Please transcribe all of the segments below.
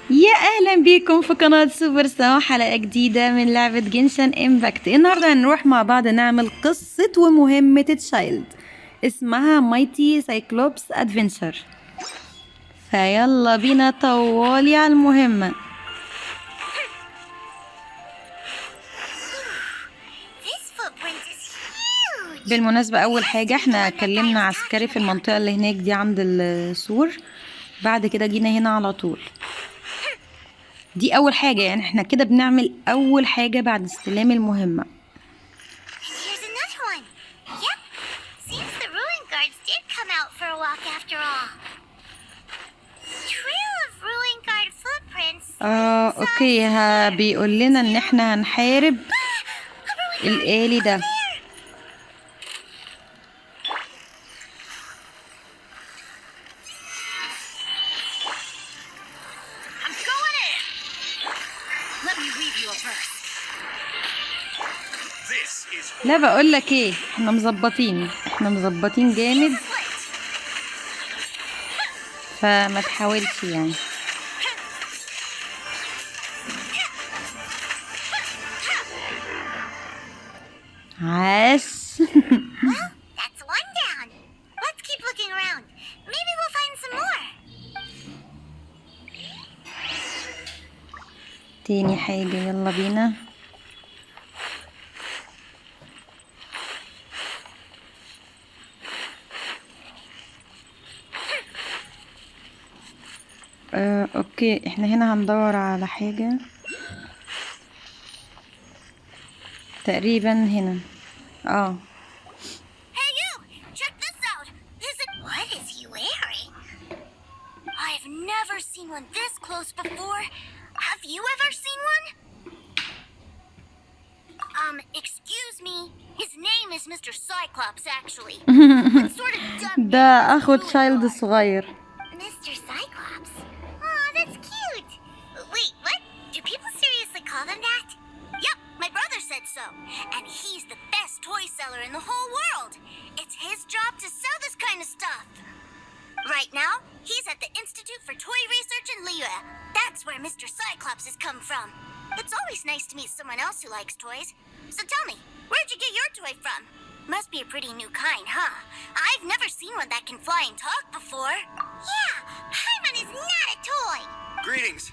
يا اهلا بيكم في قناة سوبر سوا، حلقة جديدة من لعبة جينشن امباكت. النهاردة هنروح مع بعض نعمل قصة ومهمة تشايلد اسمها مايتي سايكلوبس ادفنتشر. فيلا بينا طوالي على المهمة. بالمناسبة اول حاجة احنا كلمنا عسكري في المنطقة اللي هناك دي عند السور، بعد كده جينا هنا على طول. دي اول حاجة، يعني احنا كده بنعمل اول حاجة بعد استلام المهمة. اوكي، بيقول لنا ان احنا هنحارب الآلي ده. لا بقول لك ايه، احنا مظبطين جامد، فما تحاولش يعني. عاش. تاني حاجة يلا بينا. اوكي، احنا هنا هندور على حاجة تقريبا هنا. Hey you! Check this out! What is he wearing? I've never seen one this close before. Have you ever seen one? Excuse me. His name is Mr. Cyclops, actually. What sort of dumb ده اخو تشايلد الصغير. Mr. Cyclops? Aw, that's cute. Wait, what? Do people seriously call him that? Yep, my brother said so. And he's the best toy seller in the whole world. It's his job to sell this kind of stuff. Right now, he's at the Institute for Toy Research in Liyue. That's where Mr. Cyclops has come from. It's always nice to meet someone else who likes toys. So tell me, where'd you get your toy from? Must be a pretty new kind, huh? I've never seen one that can fly and talk before. Yeah, Paimon is not a toy. Greetings.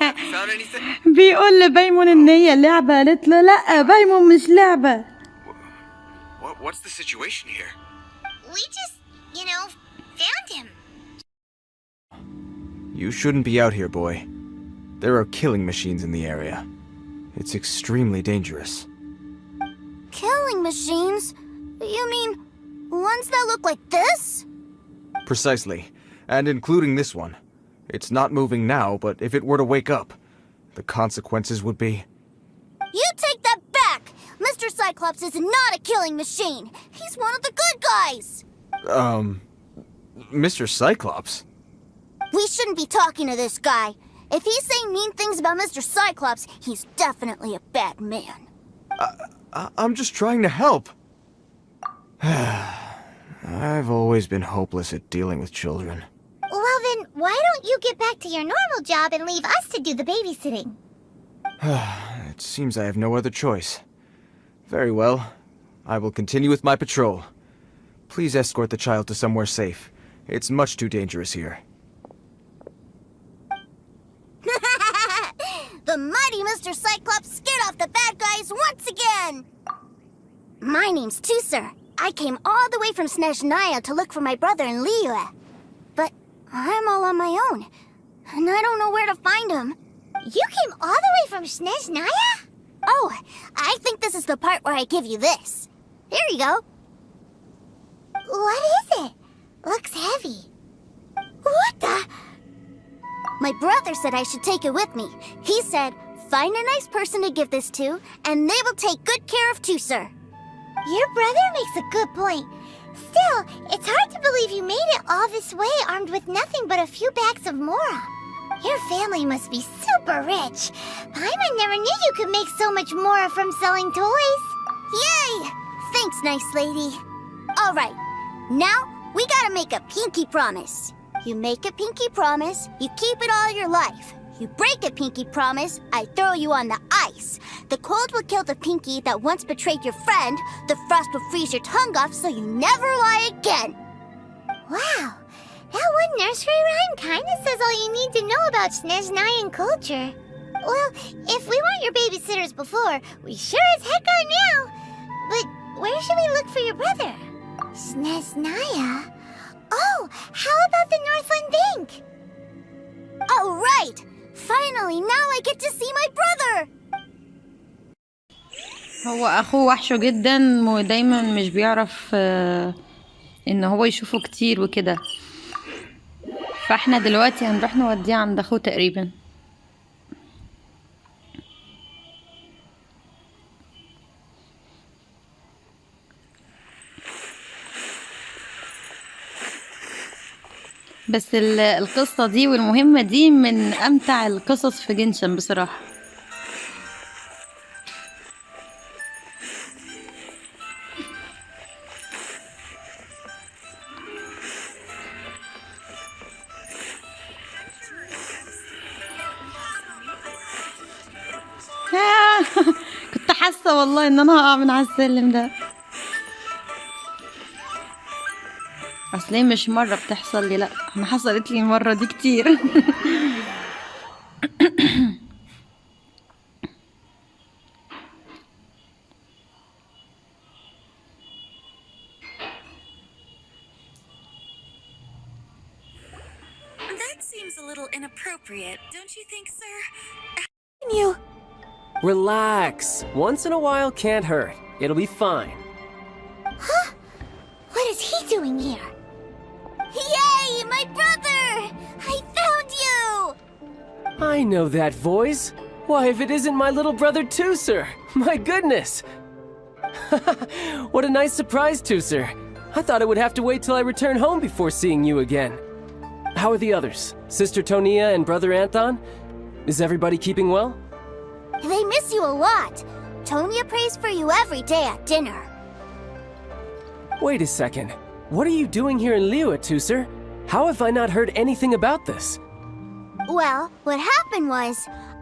Have you found anything? بيقول لبايمون ان هي لعبة، قالت له لا بايمون مش لعبة. What's the situation here? We just, found him. You shouldn't be out here, boy. There are killing machines in the area. It's extremely dangerous. Killing machines? You mean ones that look like this? Precisely. And including this one. It's not moving now, but if it were to wake up, the consequences would be... You take that back! Mr. Cyclops is not a killing machine. He's one of the good guys. Mr. Cyclops? We shouldn't be talking to this guy. If he's saying mean things about Mr. Cyclops, he's definitely a bad man. I'm just trying to help. I've always been hopeless at dealing with children. Well then, why don't you get back to your normal job and leave us to do the babysitting? It seems I have no other choice. Very well. I will continue with my patrol. Please escort the child to somewhere safe. It's much too dangerous here. The mighty Mr. Cyclops scared off the bad guys once again! My name's Tuser. I came all the way from Snezhnaya to look for my brother in Liyue. But I'm all on my own, and I don't know where to find him. You came all the way from Snezhnaya? Oh, I think this is the part where I give you this. Here you go. What is it? Looks heavy. What the? My brother said I should take it with me. He said, find a nice person to give this to, and they will take good care of Tuser. Your brother makes a good point. Still, it's hard to believe you made it all this way armed with nothing but a few bags of Mora. Your family must be super rich. Paimon never knew you could make so much Mora from selling toys. Yay! Thanks, nice lady. All right, now we gotta make a pinky promise. You make a pinky promise, you keep it all your life. you break a pinky promise, I throw you on the ice. The cold will kill the pinky that once betrayed your friend. The frost will freeze your tongue off so you never lie again. Wow, that one nursery rhyme kinda says all you need to know about Snezhnayan culture. Well, if we weren't your babysitters before, we sure as heck are now. But where should we look for your brother? Snezhnaya? Oh, how about the Northland Bank? Oh, right! Finally, now I get to see my brother! هو اخوه وحشه جدا ودايما مش بيعرف ان هو يشوفه كتير وكده، فاحنا دلوقتي هنروح نوديه عند اخوه تقريبا. بس القصة دي والمهمة دي من امتع القصص في جينشن بصراحة. كنت حاسة والله ان انا هقع من على السلم ده، اصلي مش مرة بتحصل لي، لا انا حصلت لي المرة دي كتير. That seems a little inappropriate, don't you think, sir? You relax. Once in a while can't hurt. It'll be fine. Huh? What is he doing here? Yay, my brother! I found you! I know that voice. Why, if it isn't my little brother Tooser! My goodness! What a nice surprise, Tooser. I thought I would have to wait till I return home before seeing you again. How are the others? Sister Tonia and brother Anton? Is everybody keeping well? They miss you a lot. Tonya prays for you every day at dinner. Wait a second. What are you doing here in Liyue, Tooser? How have I not heard anything about this? Well, what happened was,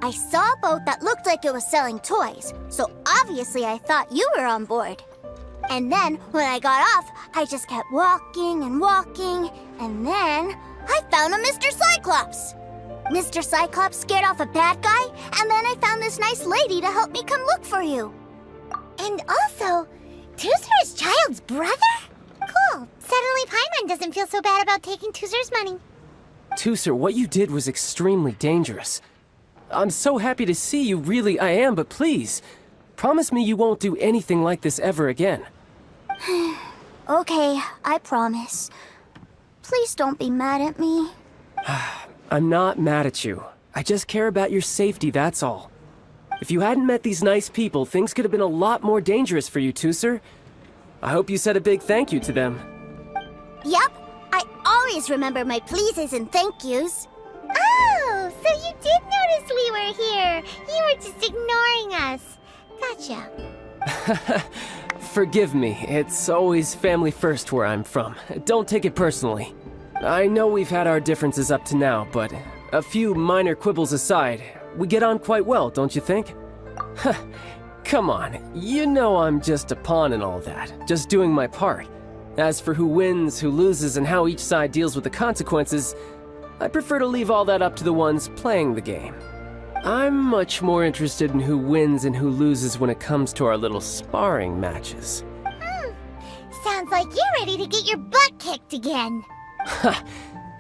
I saw a boat that looked like it was selling toys, so obviously I thought you were on board. And then, when I got off, I just kept walking and walking, and then I found a Mr. Cyclops. Mr. Cyclops scared off a bad guy, and then I found this nice lady to help me come look for you. And also, Tooser is Child's brother? Cool. Suddenly Paimon doesn't feel so bad about taking Tooser's money. Tooser, what you did was extremely dangerous. I'm so happy to see you, really I am, but please, promise me you won't do anything like this ever again. Okay, I promise. Please don't be mad at me. I'm not mad at you. I just care about your safety, that's all. If you hadn't met these nice people, things could have been a lot more dangerous for you, Tooser. I hope you said a big thank you to them. Yup, I always remember my pleases and thank yous. Oh, so you did notice we were here. You were just ignoring us. Gotcha. Forgive me, it's always family first where I'm from. Don't take it personally. I know we've had our differences up to now, but a few minor quibbles aside, we get on quite well, don't you think? Come on, you know I'm just a pawn in all that, just doing my part. As for who wins, who loses, and how each side deals with the consequences, I prefer to leave all that up to the ones playing the game. I'm much more interested in who wins and who loses when it comes to our little sparring matches. Sounds like you're ready to get your butt kicked again. Ha!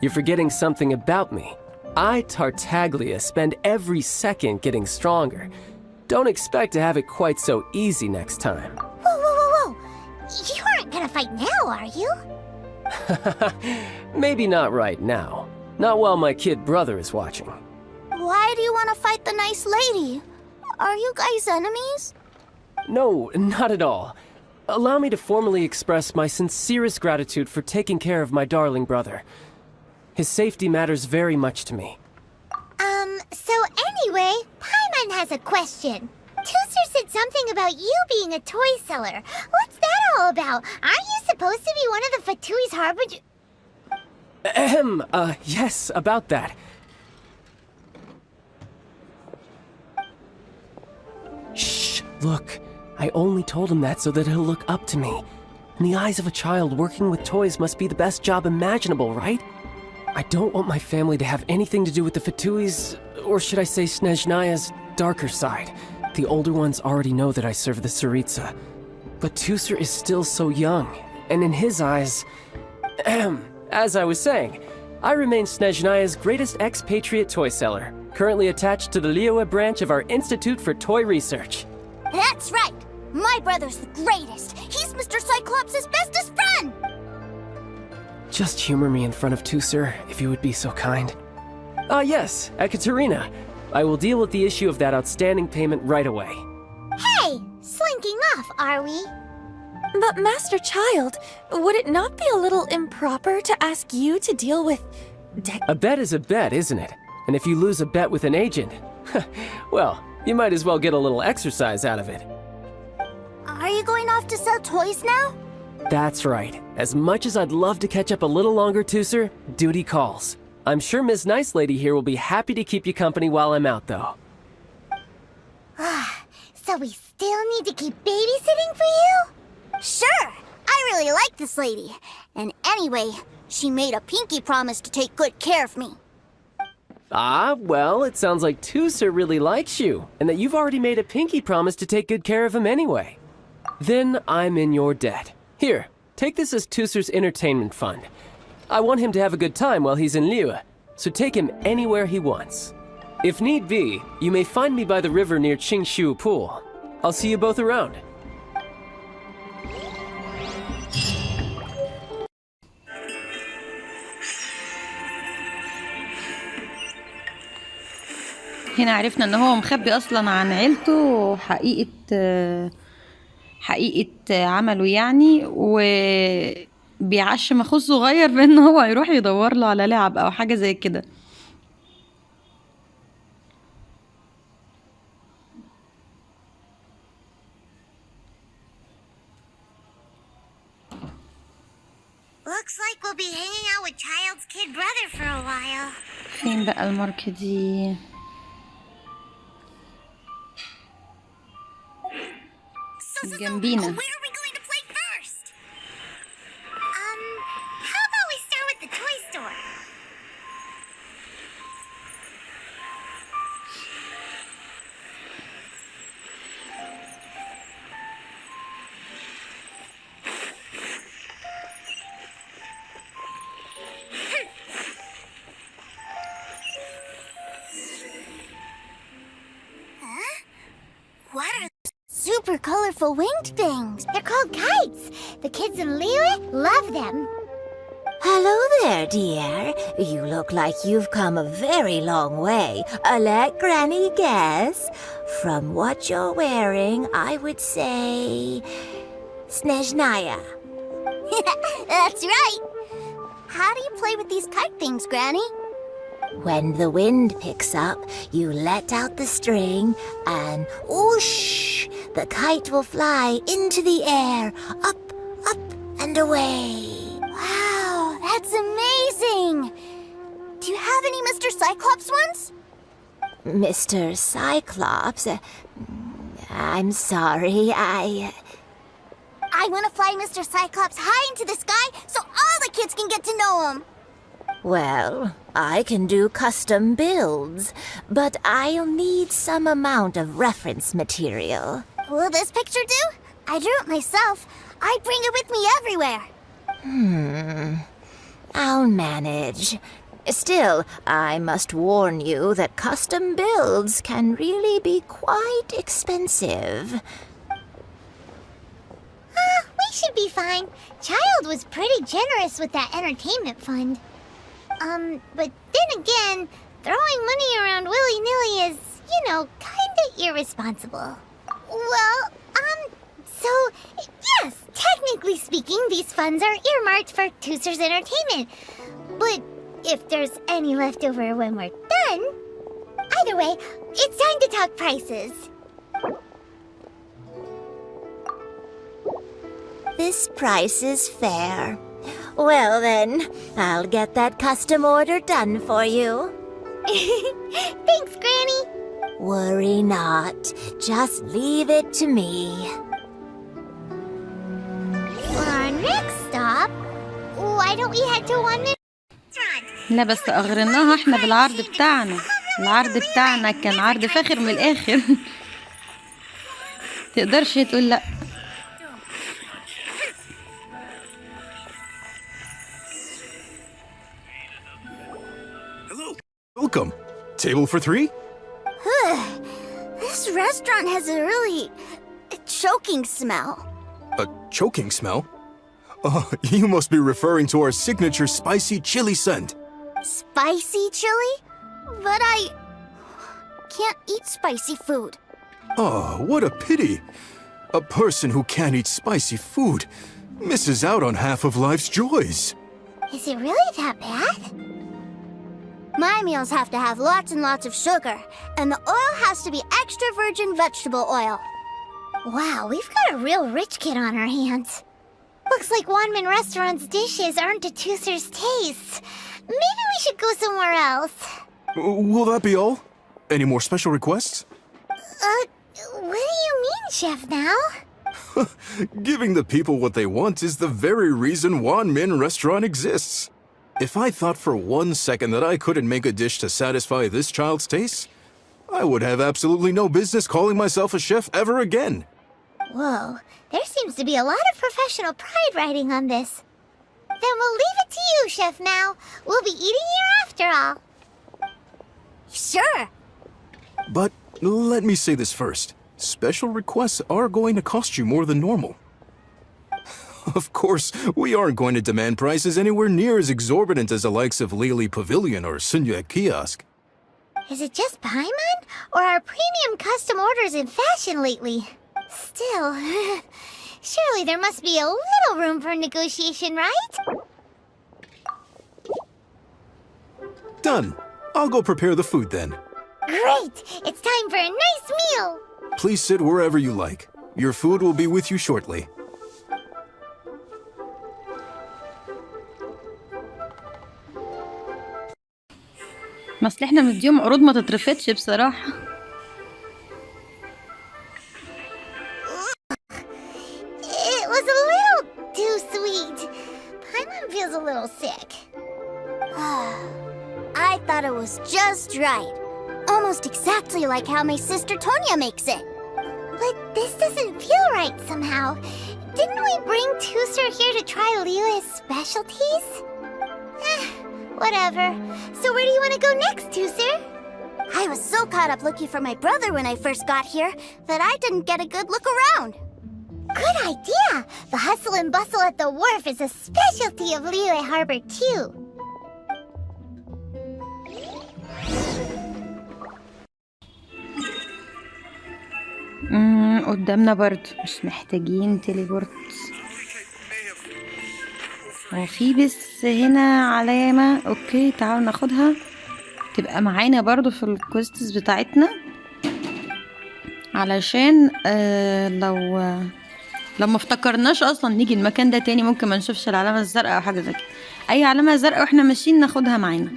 You're forgetting something about me. I, Tartaglia, spend every second getting stronger. Don't expect to have it quite so easy next time. Whoa, whoa, whoa, whoa! You aren't gonna fight now, are you? Maybe not right now. Not while my kid brother is watching. Why do you want to fight the nice lady? Are you guys enemies? No, not at all. Allow me to formally express my sincerest gratitude for taking care of my darling brother. His safety matters very much to me. So anyway, Paimon has a question. Tooser said something about you being a toy seller. What's that all about? Aren't you supposed to be one of the Fatui's harbinger? Yes, about that. Look, I only told him that so that he'll look up to me. In the eyes of a child, working with toys must be the best job imaginable, right? I don't want my family to have anything to do with the Fatui's, or should I say Snezhnaya's, darker side. The older ones already know that I serve the Tsaritsa. But Tusser is still so young, and in his eyes... As I was saying, I remain Snezhnaya's greatest expatriate toy seller, currently attached to the Liyue branch of our Institute for Toy Research. That's right! My brother's the greatest! He's Mr. Cyclops' bestest friend! Just humor me in front of Tusser, if you would be so kind. Ah yes, Ekaterina. I will deal with the issue of that outstanding payment right away. Hey! Slinking off, are we? But Master Child, would it not be a little improper to ask you to deal with... A bet is a bet, isn't it? And if you lose a bet with an agent, well, you might as well get a little exercise out of it. Are you going off to sell toys now? That's right. As much as I'd love to catch up a little longer, Tusser, duty calls. I'm sure Miss Nice Lady here will be happy to keep you company while I'm out, though. So we still need to keep babysitting for you? Sure! I really like this lady. And anyway, she made a pinky promise to take good care of me. Ah, well, it sounds like Tusser really likes you, and that you've already made a pinky promise to take good care of him anyway. Then I'm in your debt. Here, take this as Tusser's entertainment fund. I want him to have a good time while he's in Liyue, so take him anywhere he wants. If need be, you may find me by the river near Qingshu Pool. I'll see you both around. هنا عرفنا ان هو مخبي اصلا عن عيلته حقيقة عمله يعني، وبيعشم اخوه الصغير بان هو يروح يدور له على لعب او حاجة زي كده. Looks like we'll be hanging out with Child's kid brother for a while. فين بقى الماركة دي؟ جنبينا. Where are we going to play first? How about we start with the toy store? What are super colorful winged things? They're called kites. The kids in Liyue love them. Hello there, dear. You look like you've come a very long way. Let Granny guess. From what you're wearing, I would say... Snezhnaya. That's right. How do you play with these kite things, Granny? When the wind picks up, you let out the string and whoosh! The kite will fly into the air, up, up, and away. Wow, that's amazing! Do you have any Mr. Cyclops ones? Mr. Cyclops? I'm sorry, I want to fly Mr. Cyclops high into the sky so all the kids can get to know him. Well, I can do custom builds, but I'll need some amount of reference material. Will this picture do? I drew it myself. I bring it with me everywhere. I'll manage. Still, I must warn you that custom builds can really be quite expensive. We should be fine. Child was pretty generous with that entertainment fund. But then again, throwing money around willy-nilly is, kinda irresponsible. Well, so, yes, technically speaking, these funds are earmarked for Tusser's entertainment. But if there's any left over when we're done... Either way, it's time to talk prices. This price is fair. Well then, I'll get that custom order done for you. Thanks, Granny. Worry not. Just leave it to me. For our next stop, why don't we head to one restaurant? لا بس اغرناها احنا بالعرض بتاعنا. العرض بتاعنا كان عرض فاخر من الاخر. تقدرش تقول لا. Hello. Welcome. Table for 3? This restaurant has a really choking smell. A choking smell? Oh, you must be referring to our signature spicy chili scent. Spicy chili? But I can't eat spicy food. Oh, what a pity. A person who can't eat spicy food misses out on half of life's joys. Is it really that bad? My meals have to have lots and lots of sugar, and the oil has to be extra virgin vegetable oil. Wow, we've got a real rich kid on our hands. Looks like Wanmin Restaurant's dishes aren't to Tooser's taste. Maybe we should go somewhere else. Will that be all? Any more special requests? What do you mean, Chef now? Giving the people what they want is the very reason Wanmin Restaurant exists. If I thought for 1 second that I couldn't make a dish to satisfy this child's taste, I would have absolutely no business calling myself a chef ever again. Whoa, there seems to be a lot of professional pride riding on this. Then we'll leave it to you, Chef Now. We'll be eating here after all. Sure. But let me say this first. Special requests are going to cost you more than normal. Of course, we aren't going to demand prices anywhere near as exorbitant as the likes of Lily Pavilion or Sunya Kiosk. Is it just Paimon? Or are premium custom orders in fashion lately? Still, surely there must be a little room for negotiation, right? Done. I'll go prepare the food then. Great! It's time for a nice meal! Please sit wherever you like. Your food will be with you shortly. ما اصل احنا مديهم عروض ما تترفضش بصراحة. It was a little too sweet. Paimon feels a little sick. I thought it was just right. Almost exactly like how my sister Tonya makes it. But this doesn't feel right somehow. Didn't we bring Tooser here to try Liyue's specialties? Whatever. So where do you want to go next, Tooser? I was so caught up looking for my brother when I first got here that I didn't get a good look around. Good idea! The hustle and bustle at the wharf is a specialty of Liyue Harbor, too. قدامنا برضو مش محتاجين تليبورت. وفي بس هنا علامة. اوكي تعالوا ناخدها تبقى معانا برضو في الكويستس بتاعتنا، علشان لو ما افتكرناش اصلا نيجي المكان ده تاني ممكن ما نشوفش العلامة الزرقاء او حاجة زي كده. اي علامة زرقاء واحنا ماشيين ناخدها معانا.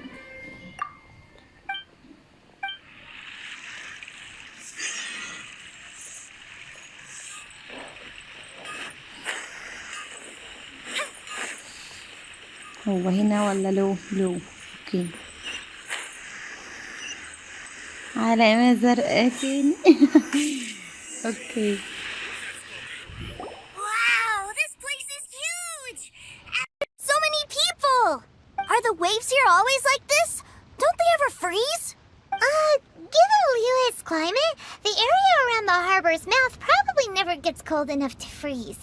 هو هنا ولا لو اوكي. علامة زرقاء تاني. اوكي. Wow, this place is huge! So many people! Are the waves here always like this? Don't they ever freeze? Given Liyue's climate, the area around the harbor's mouth probably never gets cold enough to freeze.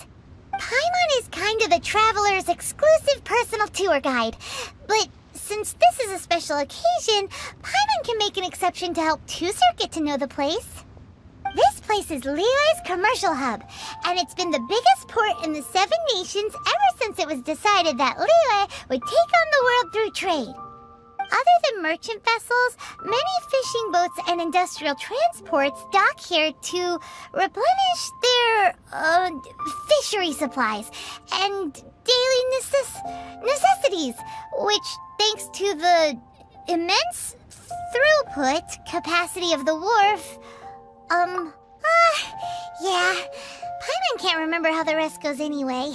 Paimon is kind of the traveler's exclusive personal tour guide, but since this is a special occasion, Paimon can make an exception to help Tooser get to know the place. This place is Liyue's commercial hub, and it's been the biggest port in the Seven Nations ever since it was decided that Liyue would take on the world through trade. Other than merchant vessels, many fishing boats and industrial transports dock here to replenish their fishery supplies and daily necessities, which, thanks to the immense throughput capacity of the wharf. Yeah. Paimon can't remember how the rest goes anyway.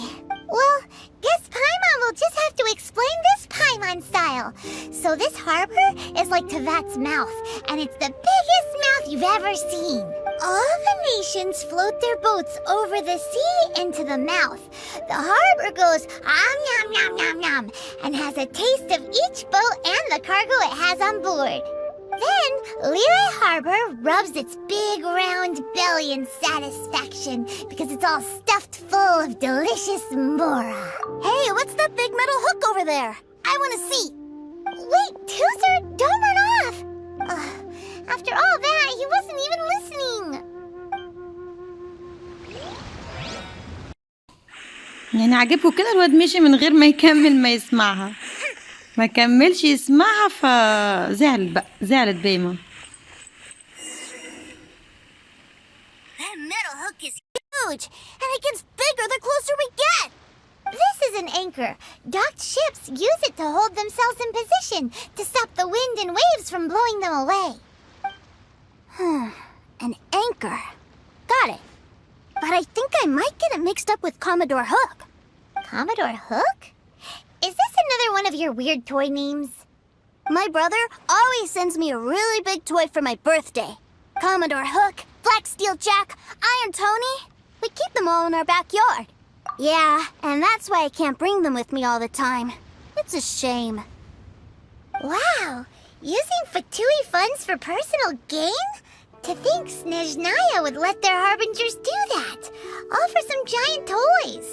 Well, guess Paimon will just have to explain this Paimon style. So this harbor is like Tevat's mouth, and it's the biggest mouth you've ever seen. All the nations float their boats over the sea into the mouth. The harbor goes nom nom nom nom and has a taste of each boat and the cargo it has on board. Then, Liyue Harbor rubs its big round belly in satisfaction because it's all stuffed full of delicious mora. Hey, what's that big metal hook over there? I want to see. Wait, Tooser, don't run off. After all that, he wasn't even listening. يعني عجبه كده الواد مشي من غير ما يكمل ما يسمعها، ما كملش يسمعها فزعل بقى، زعلت بيما. That metal hook is huge, and it gets bigger the closer we get. This is an anchor. Docked ships use it to hold themselves in position to stop the wind and waves from blowing them away. An anchor. Got it. But I think I might get it mixed up with Commodore Hook. Commodore Hook? Is this another one of your weird toy names? My brother always sends me a really big toy for my birthday. Commodore Hook, Black Steel Jack, Iron Tony. We keep them all in our backyard. Yeah, and that's why I can't bring them with me all the time. It's a shame. Wow, using Fatui funds for personal gain? To think Snezhnaya would let their harbingers do that, all for some giant toys.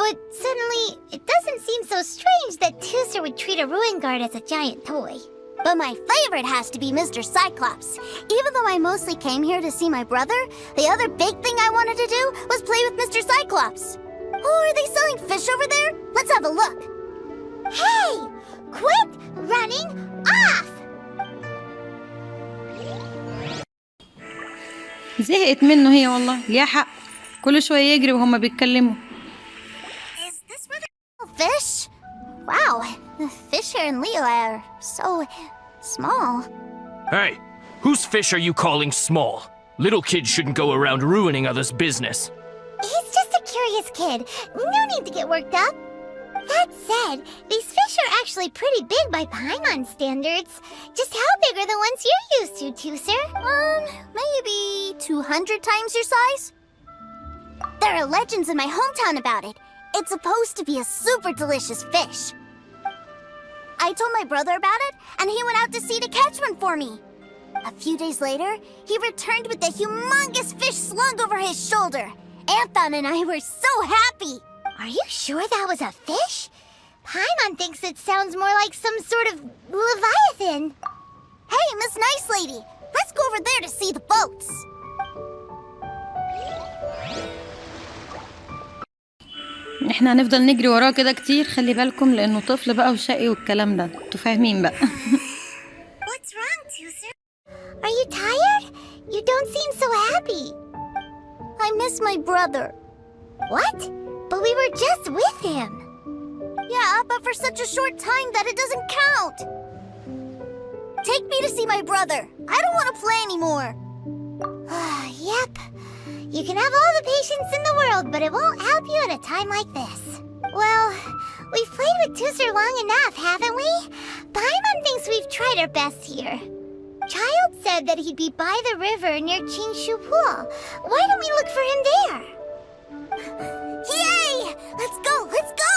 But suddenly, it doesn't seem so strange that Tooser would treat a ruin guard as a giant toy. But my favorite has to be Mr. Cyclops. Even though I mostly came here to see my brother, the other big thing I wanted to do was play with Mr. Cyclops. Oh, are they selling fish over there? Let's have a look. Hey! Quit running off! زهقت منه هي والله، ليها حق، كل شوية يجري وهما بيتكلموا. Is this where they fish? Wow, the fish here in Liyue are so small. Hey, whose fish are you calling small? Little kids shouldn't go around ruining others' business. He's just a curious kid. No need to get worked up. That said, these fish are actually pretty big by Paimon standards. Just how big are the ones you're used to, Tooser? Maybe 200 times your size? There are legends in my hometown about it. It's supposed to be a super delicious fish. I told my brother about it, and he went out to sea to catch one for me. A few days later, he returned with a humongous fish slung over his shoulder. Anthon and I were so happy. Are you sure that was a fish? Paimon thinks it sounds more like some sort of leviathan. Hey, Miss Nice Lady, let's go over there to see the boats. احنا هنفضل نجري وراه كده كتير، خلي بالكم لانه طفل بقى وشقي والكلام ده، انتوا فاهمين بقى. What's wrong, Tooser? Are you tired? You don't seem so happy. I miss my brother. What? But we were just with him. Yeah, but for such a short time that it doesn't count. Take me to see my brother. I don't want to play anymore. Yep. You can have all the patience in the world, but it won't help you at a time like this. Well, we've played with Tooser long enough, haven't we? Paimon thinks we've tried our best here. Child said that he'd be by the river near Chinshu Pool. Why don't we look for him there? Yay! Let's go! Let's go!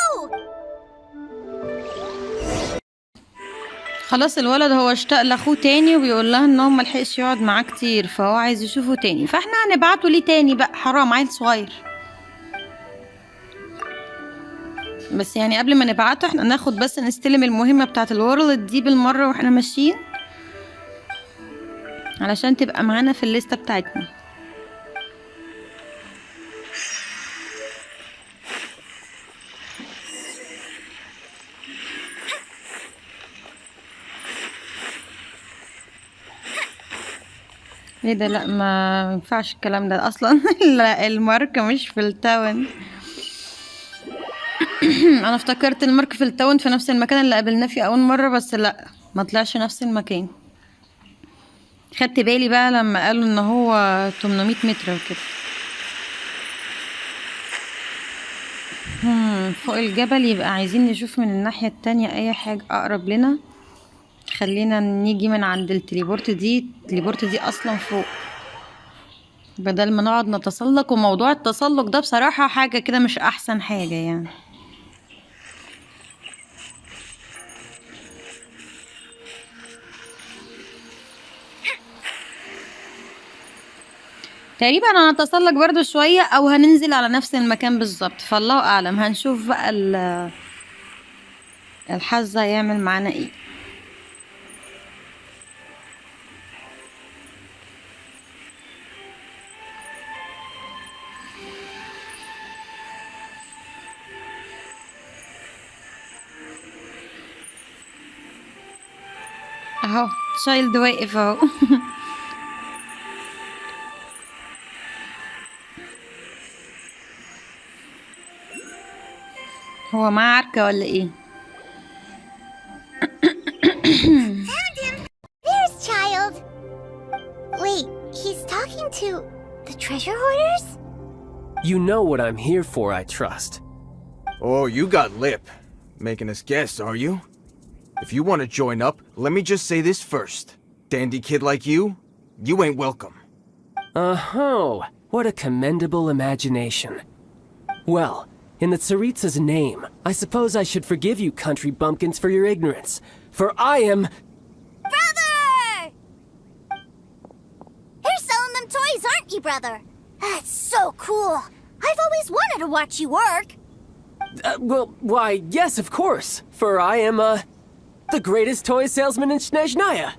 خلاص الولد هو اشتاق لاخوه تاني وبيقول لها ان هو ملحقش يقعد معاه كتير، فهو عايز يشوفه تاني، فاحنا هنبعته ليه تاني بقى، حرام عيل صغير. بس يعني قبل ما نبعته احنا ناخد بس نستلم المهمة بتاعت الورلد دي بالمرة واحنا ماشيين علشان تبقى معانا في الليستة بتاعتنا. ايه ده؟ لا ما ينفعش الكلام ده اصلا. لا المارك مش في التاون. انا افتكرت المارك في التاون في نفس المكان اللي قابلناه فيه اول مرة، بس لا ما طلعش نفس المكان. خدت بالي بقى لما قالوا ان هو 800 متر وكده. فوق الجبل، يبقى عايزين نشوف من الناحية التانية اي حاجة اقرب لنا. خلينا نيجي من عند التليبورت دي اصلا فوق، بدل ما نقعد نتسلق. وموضوع التسلق ده بصراحة حاجة كده مش احسن حاجة يعني. تقريبا هنتسلق برضو شوية او هننزل على نفس المكان بالظبط، فالله اعلم. هنشوف بقى الحظ هيعمل معانا ايه. اهو تشايلد واقف اهو. هو معاه عركة ولا ايه؟ Found him! There's Child! Wait, he's talking to the treasure hoarders? You know what I'm here for, I trust. Oh, you got lip. Making us guess, are you? If you want to join up, let me just say this first. Dandy kid like you ain't welcome. Oh, what a commendable imagination. Well, in the Tsaritsa's name, I suppose I should forgive you country bumpkins for your ignorance, for I am... Brother! You're selling them toys, aren't you, brother? That's so cool. I've always wanted to watch you work. well, why, yes, of course, for I am, the greatest toy salesman in Snezhnaya.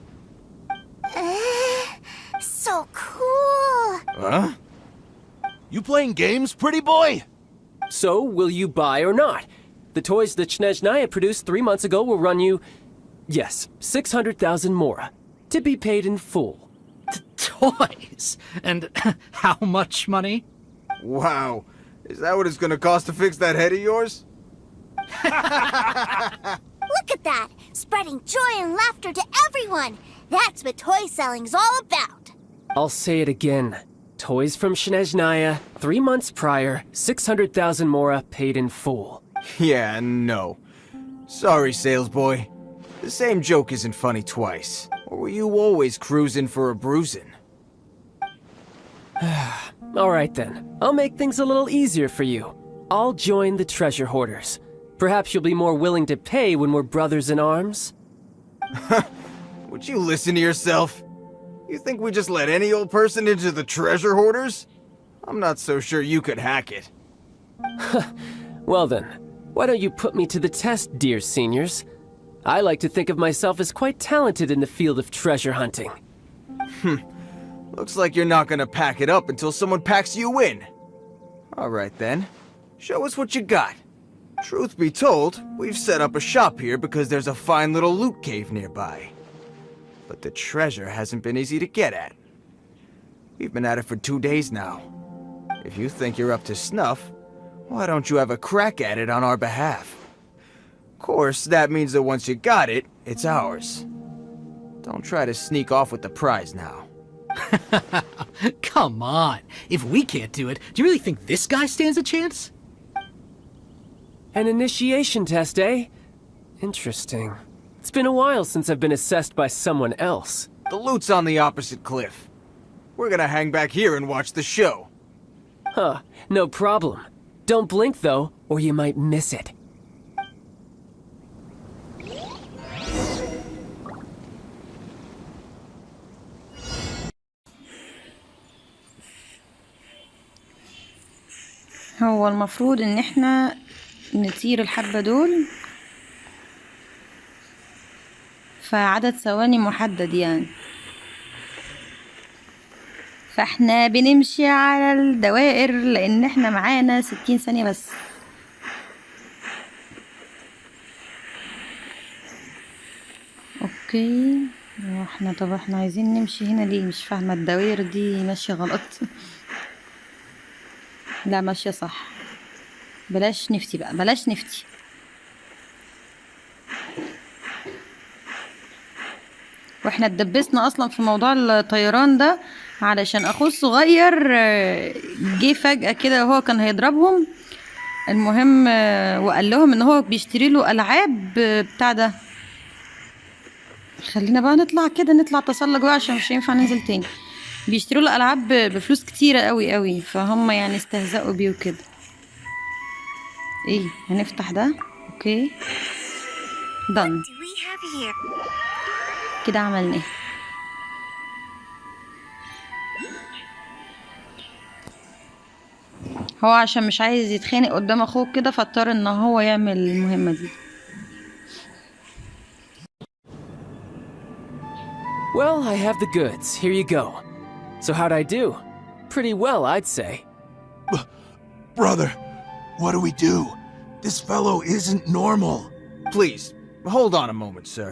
So cool. Huh? You playing games, pretty boy? So, will you buy or not? The toys that Snezhnaya produced 3 months ago will run you, yes, 600,000 mora, to be paid in full. Toys? And how much money? Wow. Is that what it's gonna cost to fix that head of yours? Look at that! Spreading joy and laughter to everyone! That's what toy selling's all about! I'll say it again. Toys from Snezhnaya, 3 months prior, 600,000 mora paid in full. Yeah, no. Sorry, sales boy. The same joke isn't funny twice. Or were you always cruising for a bruising? Alright then, I'll make things a little easier for you. I'll join the treasure hoarders. Perhaps you'll be more willing to pay when we're brothers in arms? Would you listen to yourself? You think we just let any old person into the treasure hoarders? I'm not so sure you could hack it. Well then, why don't you put me to the test, dear seniors? I like to think of myself as quite talented in the field of treasure hunting. Looks like you're not gonna pack it up until someone packs you in. Alright then. Show us what you got. Truth be told, we've set up a shop here because there's a fine little loot cave nearby. But the treasure hasn't been easy to get at. We've been at it for 2 days now. If you think you're up to snuff, why don't you have a crack at it on our behalf? Of course, that means that once you got it, it's ours. Don't try to sneak off with the prize now. Come on. If we can't do it, do you really think this guy stands a chance? An initiation test, eh? Interesting. It's been a while since I've been assessed by someone else. The loot's on the opposite cliff. We're gonna hang back here and watch the show. Huh, no problem. Don't blink though, or you might miss it. هو المفروض ان احنا نطير الحبة دول فعدد ثواني محدد يعني، فاحنا بنمشي على الدوائر لان احنا معانا 60 ثانية بس. اوكي طب احنا عايزين نمشي هنا ليه؟ مش فاهمة الدوائر دي ماشية غلط. لا ماشية صح. بلاش نفتي بقى، بلاش نفتي. واحنا اتدبسنا اصلا في موضوع الطيران ده علشان اخوه الصغير جه فجأة كده وهو كان هيضربهم. المهم وقال لهم ان هو بيشتري له العاب بتاع ده. خلينا بقى نطلع كده، نطلع تسلق بقى عشان مش هينفع ننزل تاني. بيشتروا له العاب بفلوس كتيرة قوي قوي، فهم يعني استهزأوا بيه وكده. ايه هنفتح ده؟ اوكي done. Do we have here? كده عملناه. هو عشان مش عايز يتخانق قدام اخوه كده فاضطر ان هو يعمل المهمة دي. Well, I have the goods. Here you go. So how'd I do? Pretty well, I'd say. Brother, what do we do? This fellow isn't normal. Please, hold on a moment, sir.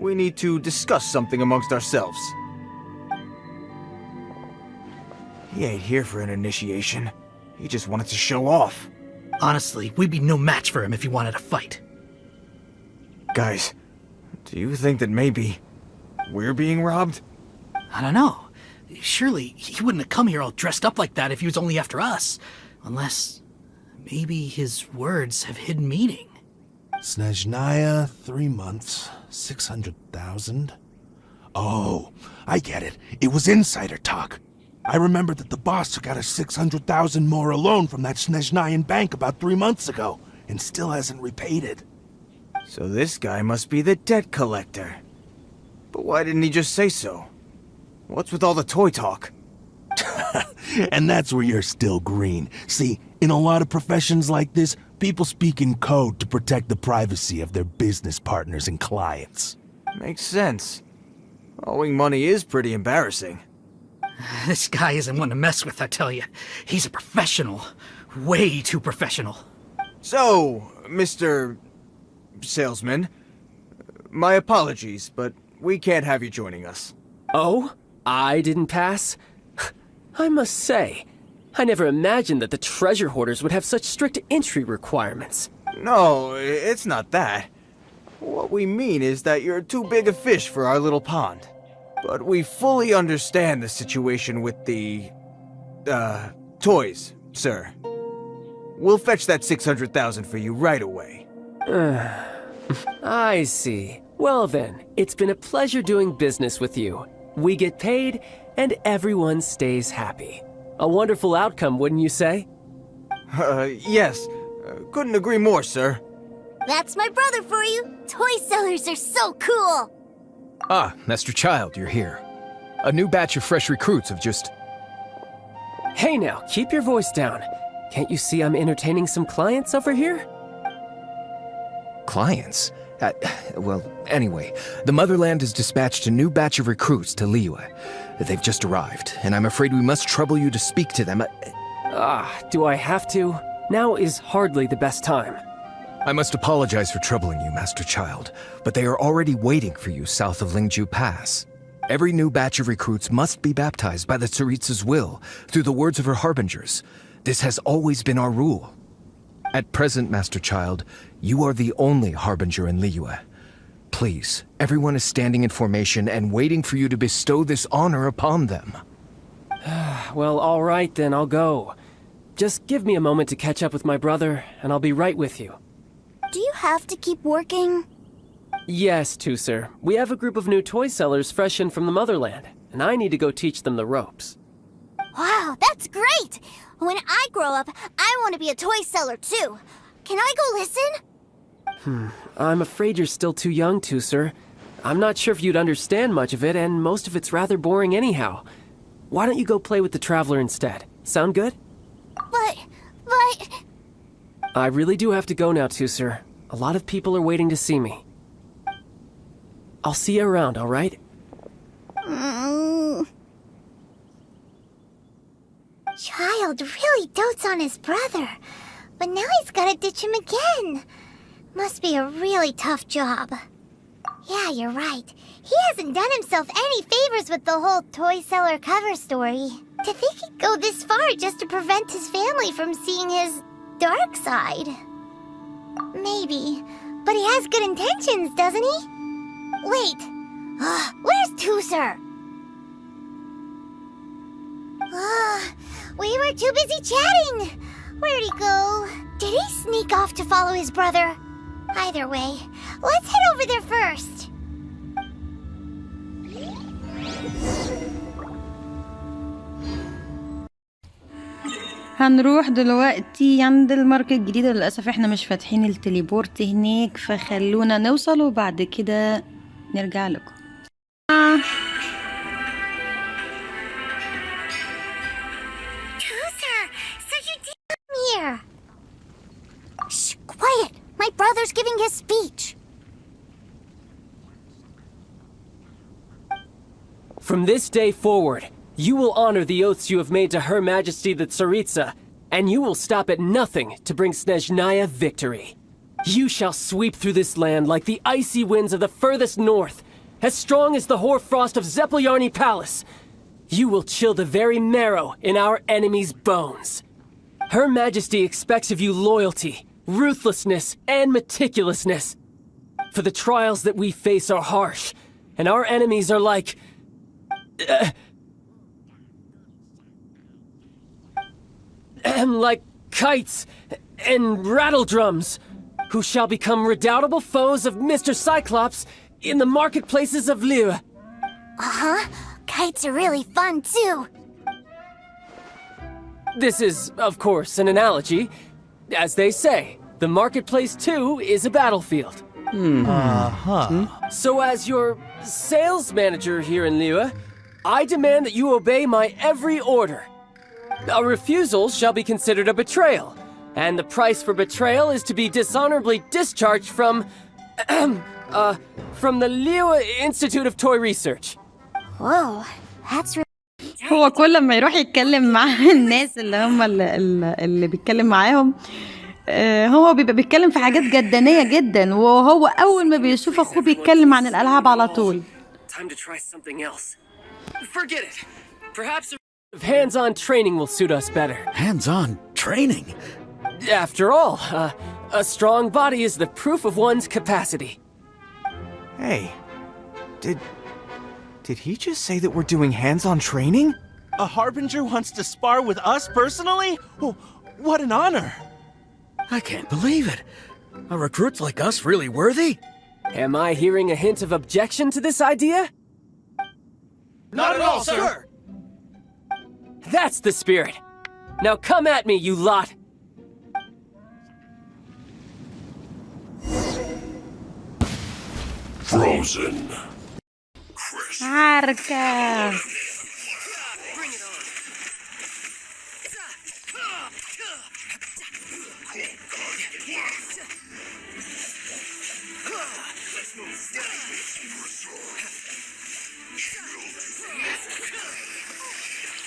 We need to discuss something amongst ourselves. He ain't here for an initiation. He just wanted to show off. Honestly, we'd be no match for him if he wanted a fight. Guys, do you think that maybe we're being robbed? I don't know. Surely he wouldn't have come here all dressed up like that if he was only after us. Unless maybe his words have hidden meaning. Snezhnaya, 3 months, 600,000. Oh, I get it. It was insider talk. I remember that the boss took out a 600,000 more loan from that Snezhnayan bank about 3 months ago, and still hasn't repaid it. So this guy must be the debt collector. But why didn't he just say so? What's with all the toy talk? And that's where you're still green. See, in a lot of professions like this, people speak in code to protect the privacy of their business partners and clients. Makes sense. Owing money is pretty embarrassing. This guy isn't one to mess with, I tell you. He's a professional. Way too professional. So, Mr. Salesman, my apologies, but we can't have you joining us. Oh? I didn't pass? I must say, I never imagined that the treasure hoarders would have such strict entry requirements. No, it's not that. What we mean is that you're too big a fish for our little pond. But we fully understand the situation with the, toys, sir. We'll fetch that 600,000 for you right away. I see. Well then, it's been a pleasure doing business with you. We get paid, and everyone stays happy. A wonderful outcome, wouldn't you say? Yes. Couldn't agree more, sir. That's my brother for you. Toy sellers are so cool. Ah, Master Child, you're here. A new batch of fresh recruits have just... Hey now, keep your voice down. Can't you see I'm entertaining some clients over here? Clients? Well, anyway, the Motherland has dispatched a new batch of recruits to Liyue. They've just arrived, and I'm afraid we must trouble you to speak to them. Do I have to? Now is hardly the best time. I must apologize for troubling you, Master Child, but they are already waiting for you south of Lingju Pass. Every new batch of recruits must be baptized by the Tsaritsa's will, through the words of her harbingers. This has always been our rule. At present, Master Child, you are the only harbinger in Liyue. Please, everyone is standing in formation and waiting for you to bestow this honor upon them. Well, all right then, I'll go. Just give me a moment to catch up with my brother, and I'll be right with you. Do you have to keep working? Yes, Tusser. We have a group of new toy sellers fresh in from the Motherland, and I need to go teach them the ropes. Wow, that's great! When I grow up, I want to be a toy seller too. Can I go listen? I'm afraid you're still too young, Tusser. I'm not sure if you'd understand much of it, and most of it's rather boring anyhow. Why don't you go play with the Traveler instead? Sound good? But... I really do have to go now, Tusser. A lot of people are waiting to see me. I'll see you around, all right? Child really dotes on his brother, but now he's gotta ditch him again. Must be a really tough job. Yeah, you're right. He hasn't done himself any favors with the whole toy seller cover story. To think he'd go this far just to prevent his family from seeing his dark side. Maybe, but he has good intentions, doesn't he? Wait, Where's Tooser? We were too busy chatting. Where'd he go? Did he sneak off to follow his brother? Either way, let's head over there first. هنروح دلوقتي عند الماركة الجديدة. للأسف احنا مش فاتحين التليبورت هناك، فخلونا نوصل وبعد كده نرجع لكم. Tooser, so you did come here. Shh, quiet. My brother's giving his speech. From this day forward, you will honor the oaths you have made to Her Majesty the Tsaritsa, and you will stop at nothing to bring Snezhnaya victory. You shall sweep through this land like the icy winds of the furthest north, as strong as the hoarfrost of Zepelyarny Palace. You will chill the very marrow in our enemies' bones. Her Majesty expects of you loyalty, ruthlessness, and meticulousness. For the trials that we face are harsh, and our enemies are like... like kites and rattledrums, who shall become redoubtable foes of Mr. Cyclops in the marketplaces of Liyue. Kites are really fun, too. This is, of course, an analogy. As they say, the marketplace, too, is a battlefield. So as your sales manager here in Liyue, I demand that you obey my every order. A refusal shall be considered a betrayal, and the price for betrayal is to be dishonorably discharged from the Liyue Institute of Toy Research. Whoa, that's really... هو كل ما يروح يتكلم مع الناس اللي هم اللي بيتكلم معاهم، هو بيبقى بيتكلم في حاجات جدانية جدا، وهو أول ما بيشوف أخوه بيتكلم عن الألعاب على طول. Time to try something else. Forget it. Perhaps hands-on training will suit us better. Hands-on training? After all, a strong body is the proof of one's capacity. Hey, did he just say that we're doing hands-on training? A Harbinger wants to spar with us personally? Oh, what an honor! I can't believe it. Are recruits like us really worthy? Am I hearing a hint of objection to this idea? Not at all, sir! That's the spirit. Now come at me, you lot. Frozen. عركة.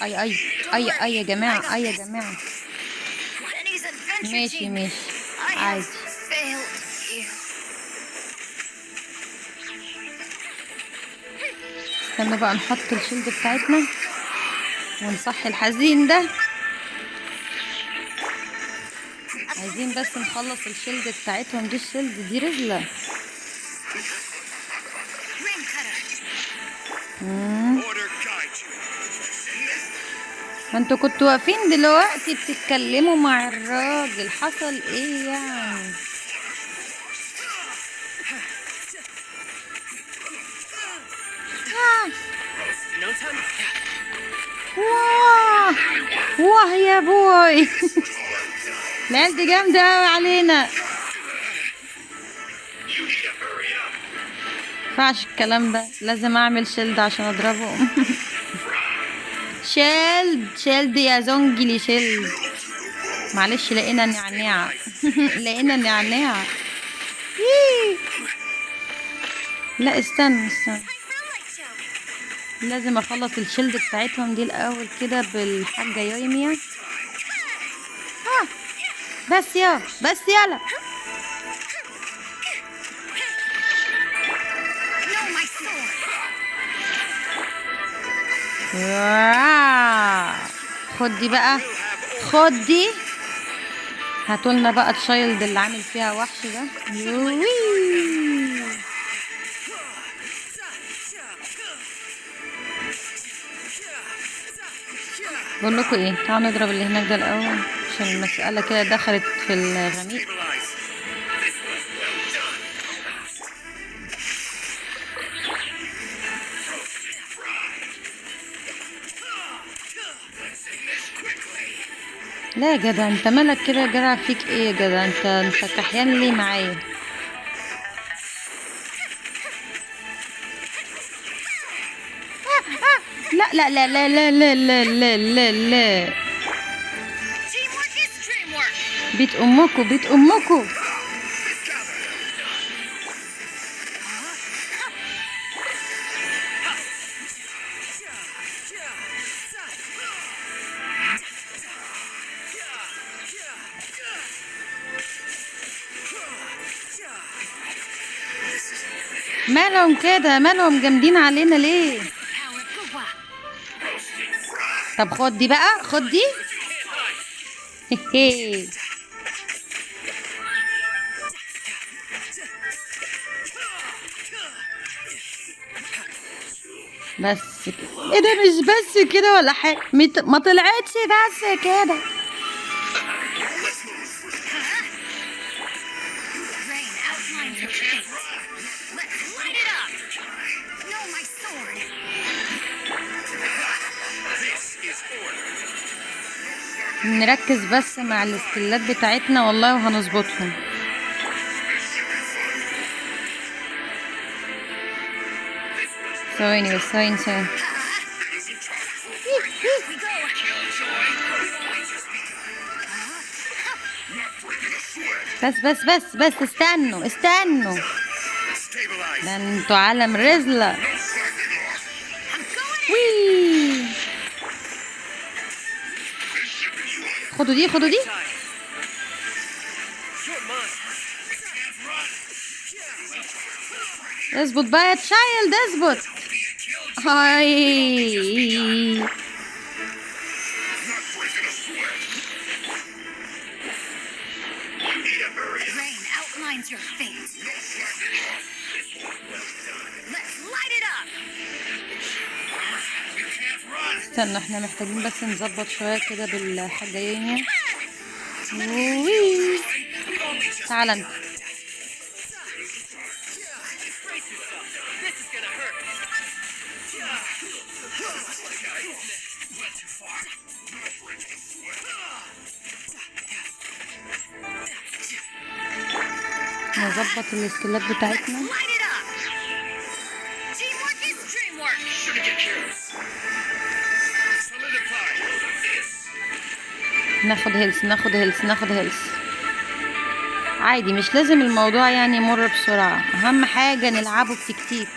أي يا جماعة، أي يا جماعة. ماشي عادي. استنى بقى نحط الشيلد بتاعتنا ونصحي الحزين ده. عايزين بس نخلص الشيلد بتاعتهم دي. الشيلد دي رزلة. انتوا كنتوا واقفين دلوقتي بتتكلموا مع الراجل، حصل ايه يعني؟ واه يا بوي. العيال دي جامدة اوي علينا. مينفعش الكلام ده، لازم اعمل شيلد عشان اضربهم. شيلد يا زونجلي شيلد. معلش لقينا نعناع. لقينا نعناع. لا استنى لازم اخلص الشيلد بتاعتهم دي الاول كده بالحاجة يويميا. بس يلا. خد دي بقى، خد دي. هاتولنا بقى تشايلد اللي عامل فيها وحش ده. بقول لكم ايه، تعالوا نضرب اللي هناك ده الاول عشان المسألة كده دخلت في الغميق. لا يا جدع، انت مالك كده يا جدع؟ فيك ايه يا جدع؟ انت كحيان ليه معايا؟ لا لا لا لا لا لا لا لا لا لا. بيت امكو بيت امكو. مالهم كده؟ مالهم جامدين علينا ليه؟ طب خد دي بقى، خد دي. بس كده. ايه ده؟ مش بس كده ولا حاجه، ما طلعتش بس كده. نركز بس مع السكيلات بتاعتنا والله وهنظبطهم. ثواني بس، ثواني. بس استنوا. ده انتوا عالم رزلة. وي. خدوا دي. اظبط بقى يا تشايلد، اظبط. هاي. استنى، احنا محتاجين بس نظبط شوية كده بالحجايين. وي. تعال انت. نظبط السكيلات بتاعتنا. ناخد هيلث عادي، مش لازم الموضوع يعني يمر بسرعة، اهم حاجة نلعبه بتكتيك.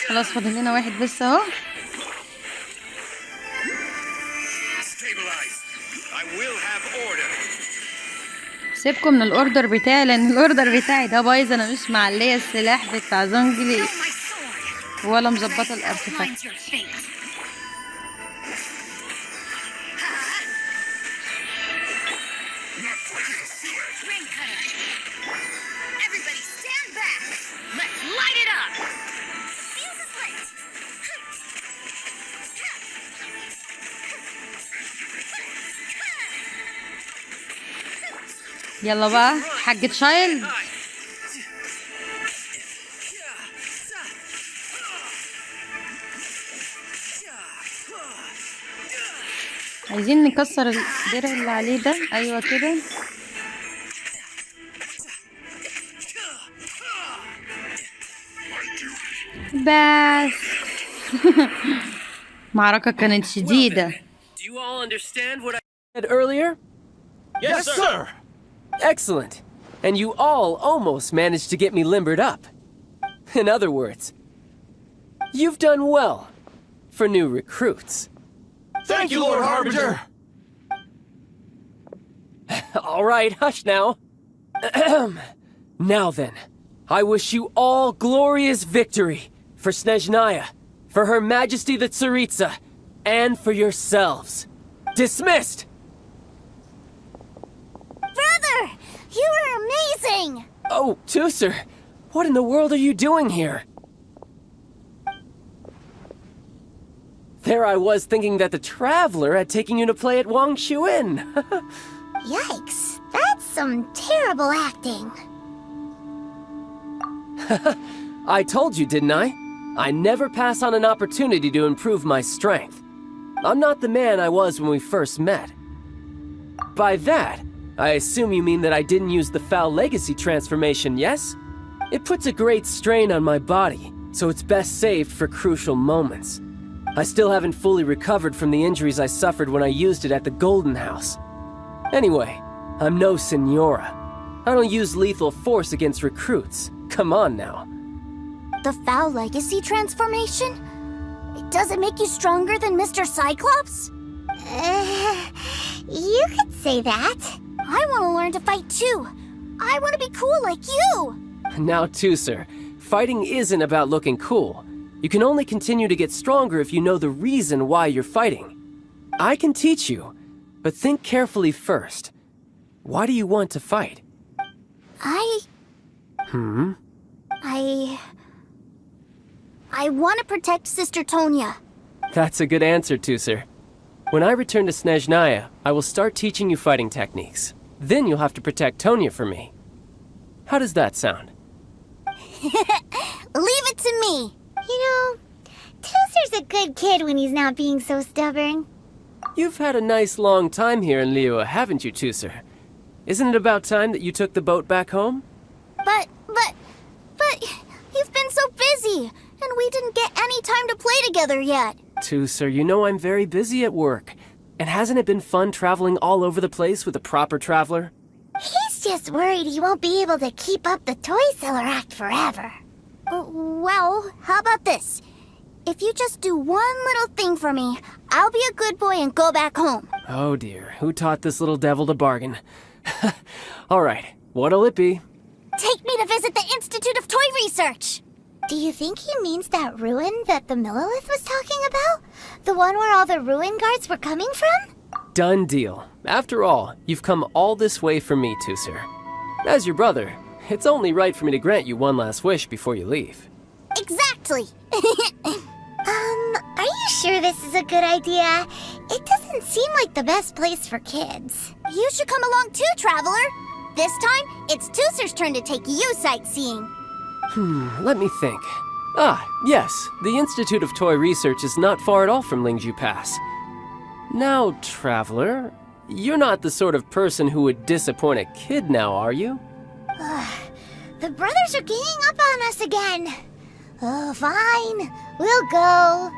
خلاص فاضل لنا واحد بس اهو. سيبكم من الاوردر بتاعي، لان الاوردر بتاعي ده بايظ. انا مش معليه السلاح بتاع زونجلي ولا مظبطه الارتفاكت. يلا بقى حاج تشايلد. عايزين نكسر الدرع اللي عليه ده. ايوه كده. بس معركة كانت شديدة. Do you all understand what I said earlier? Yes, sir! Excellent. And you all almost managed to get me limbered up. In other words, you've done well for new recruits. Thank you, Lord Harbinger! All right, hush now. Now then, I wish you all glorious victory for Snezhnaya, For Her Majesty the Tsaritsa, and for yourselves. Dismissed! Brother! You are amazing! Oh, Tusser, what in the world are you doing here? There I was thinking that the Traveler had taken you to play at Wang Chuin. Yikes, that's some terrible acting. I told you, didn't I? I never pass on an opportunity to improve my strength. I'm not the man I was when we first met. By that, I assume you mean that I didn't use the Foul Legacy transformation, yes? It puts a great strain on my body, so it's best saved for crucial moments. I still haven't fully recovered from the injuries I suffered when I used it at the Golden House. Anyway, I'm no Senora. I don't use lethal force against recruits. Come on now. The Foul Legacy transformation? Does it make you stronger than Mr. Cyclops? You could say that. I want to learn to fight too. I want to be cool like you. Now, Tusser, fighting isn't about looking cool. You can only continue to get stronger if you know the reason why you're fighting. I can teach you, but think carefully first. Why do you want to fight? I want to protect Sister Tonya. That's a good answer, Tusser. When I return to Snezhnaya, I will start teaching you fighting techniques. Then you'll have to protect Tonya for me. How does that sound? Leave it to me. You know, Tusser's a good kid when he's not being so stubborn. You've had a nice long time here in Liyue, haven't you, Tusser? Isn't it about time that you took the boat back home? But you've been so busy, and we didn't get any time to play together yet. Tusser, you know I'm very busy at work. And hasn't it been fun traveling all over the place with a proper traveler? He's just worried he won't be able to keep up the toy seller act forever. Well, how about this? If you just do one little thing for me, I'll be a good boy and go back home. Oh dear, who taught this little devil to bargain? All right, what'll it be? Take me to visit the Institute of Toy Research. Do you think he means that ruin that the Millilith was talking about? The one where all the ruin guards were coming from? Done deal. After all, you've come all this way for me, Tusser. As your brother, it's only right for me to grant you one last wish before you leave. Exactly. Are you sure this is a good idea? It doesn't seem like the best place for kids. You should come along too, Traveler. This time, it's Tusser's turn to take you sightseeing. Let me think. Ah, yes, the Institute of Toy Research is not far at all from Lingju Pass. Now, Traveler, you're not the sort of person who would disappoint a kid now, are you? The brothers are ganging up on us again. Oh, fine. We'll go.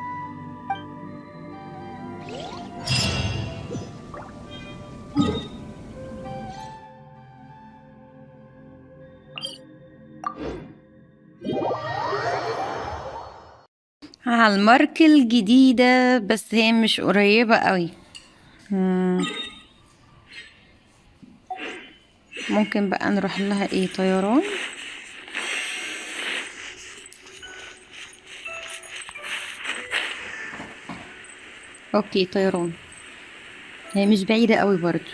على الماركة الجديدة بس هي مش قريبة قوي. ممكن بقى نروح لها ايه طيران. اوكي طيران، هي مش بعيدة قوي برضو.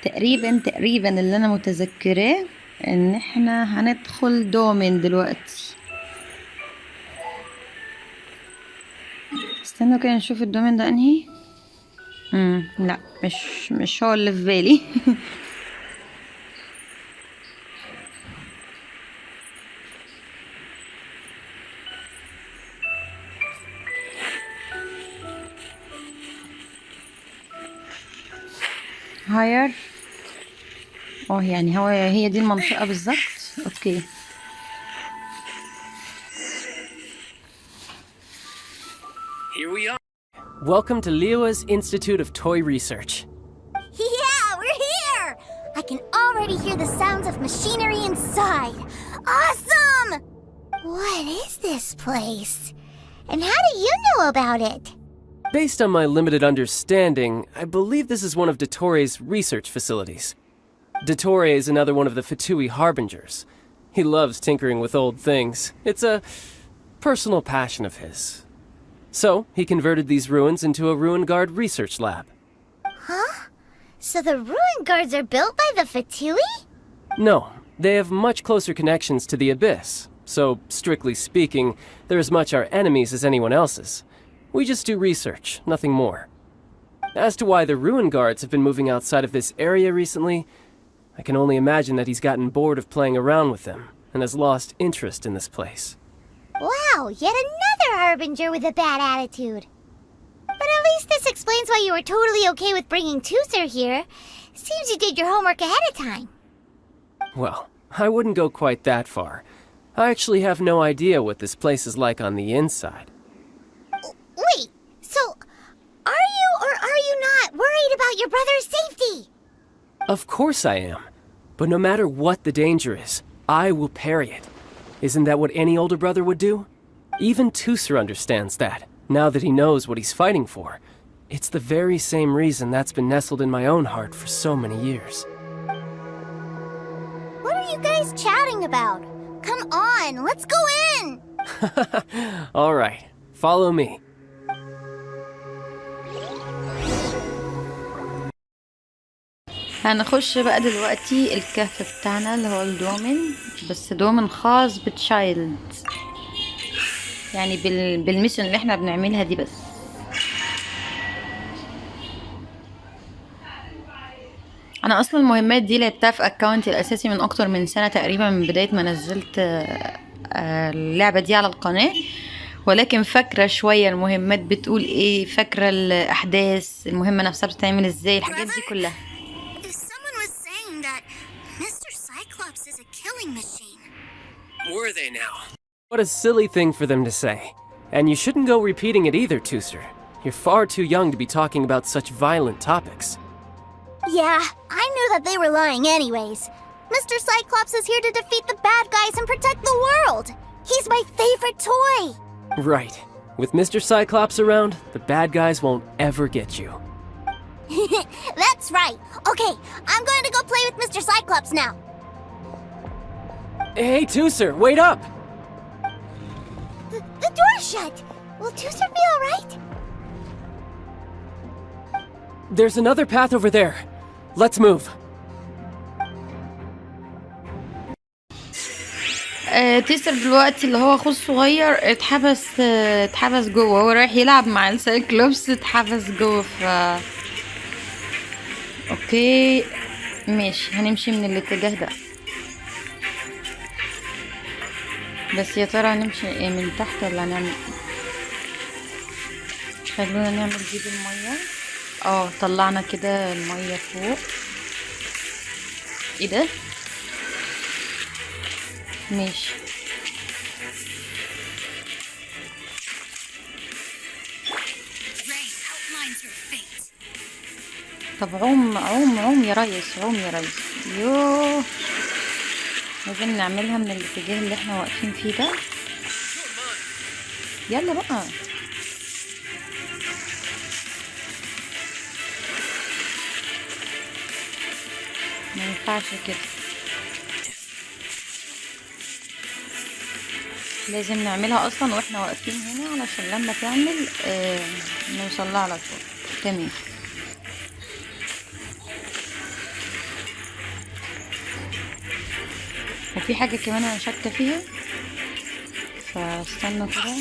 تقريبا اللي انا متذكراه ان احنا هندخل دومين دلوقتي. استنوا كده نشوف الدومين ده انهي. لا مش هو اللي في بالي. هاير يعني هي دي المنطقة بالظبط. اوكي Here we are. Welcome to Liyue's Institute of Toy Research. Yeah, we're here! I can already hear the sounds of machinery inside. Awesome! What is this place? And how do you know about it? Based on my limited understanding, I believe this is one of Dottoro's research facilities. Dottore is another one of the Fatui Harbingers. He loves tinkering with old things. It's a personal passion of his. So, he converted these ruins into a ruin guard research lab. Huh? So the ruin guards are built by the Fatui? No, they have much closer connections to the Abyss. So, strictly speaking, they're as much our enemies as anyone else's. We just do research, nothing more. As to why the ruin guards have been moving outside of this area recently, I can only imagine that he's gotten bored of playing around with them and has lost interest in this place. Wow, yet another harbinger with a bad attitude. But at least this explains why you were totally okay with bringing Tooser here. Seems you did your homework ahead of time. Well, I wouldn't go quite that far. I actually have no idea what this place is like on the inside. Wait, so are you or are you not worried about your brother's safety? Of course I am. But no matter what the danger is, I will parry it. Isn't that what any older brother would do? Even Tooser understands that, now that he knows what he's fighting for. It's the very same reason that's been nestled in my own heart for so many years. What are you guys chatting about? Come on, let's go in! All right, follow me. هنخش بقى دلوقتي الكهف بتاعنا اللي هو الدومن، بس دومن خاص بتشايلد، يعني بالميشن اللي احنا بنعملها دي بس. انا اصلا المهمات دي لعبتها في اكونتي الاساسي من اكتر من سنة تقريبا، من بداية ما نزلت اللعبة دي على القناة، ولكن فاكرة شوية المهمات بتقول ايه، فاكرة الاحداث، المهمة نفسها بتتعمل ازاي، الحاجات دي كلها. Someone was saying that Mr. Cyclops is a killing machine. Were they now? What a silly thing for them to say. And you shouldn't go repeating it either, Tooser. You're far too young to be talking about such violent topics. Yeah, I knew that they were lying anyways. Mr. Cyclops is here to defeat the bad guys and protect the world. He's my favorite toy. Right. With Mr. Cyclops around, the bad guys won't ever get you. That's right. Okay, I'm going to go play with Mr. Cyclops now. Hey, Tooser, wait up! The door's shut. Will Tooser be alright? There's another path over there. Let's move. تيسر دلوقتي اللي هو اخوه الصغير اتحبس جوه، هو رايح يلعب مع السايكلوبس، اتحبس جوه. ف اوكي ماشي، هنمشي من الاتجاه ده، بس يا ترى هنمشي ايه، من تحت ولا هنعمل؟ خلونا نعمل دي بالميه. طلعنا كده الميه فوق. ايه ده؟ ماشي. طب عوم عوم عوم يا ريس، عوم يا ريس. يوه، لازم نعملها من الاتجاه اللي احنا واقفين فيه ده. يلا بقى. ما ينفعش كده، لازم نعملها اصلا واحنا واقفين هنا علشان لما تعمل نوصلها على طول. تمام. وفي حاجة كمان انا شاكة فيها، فاستنى كده.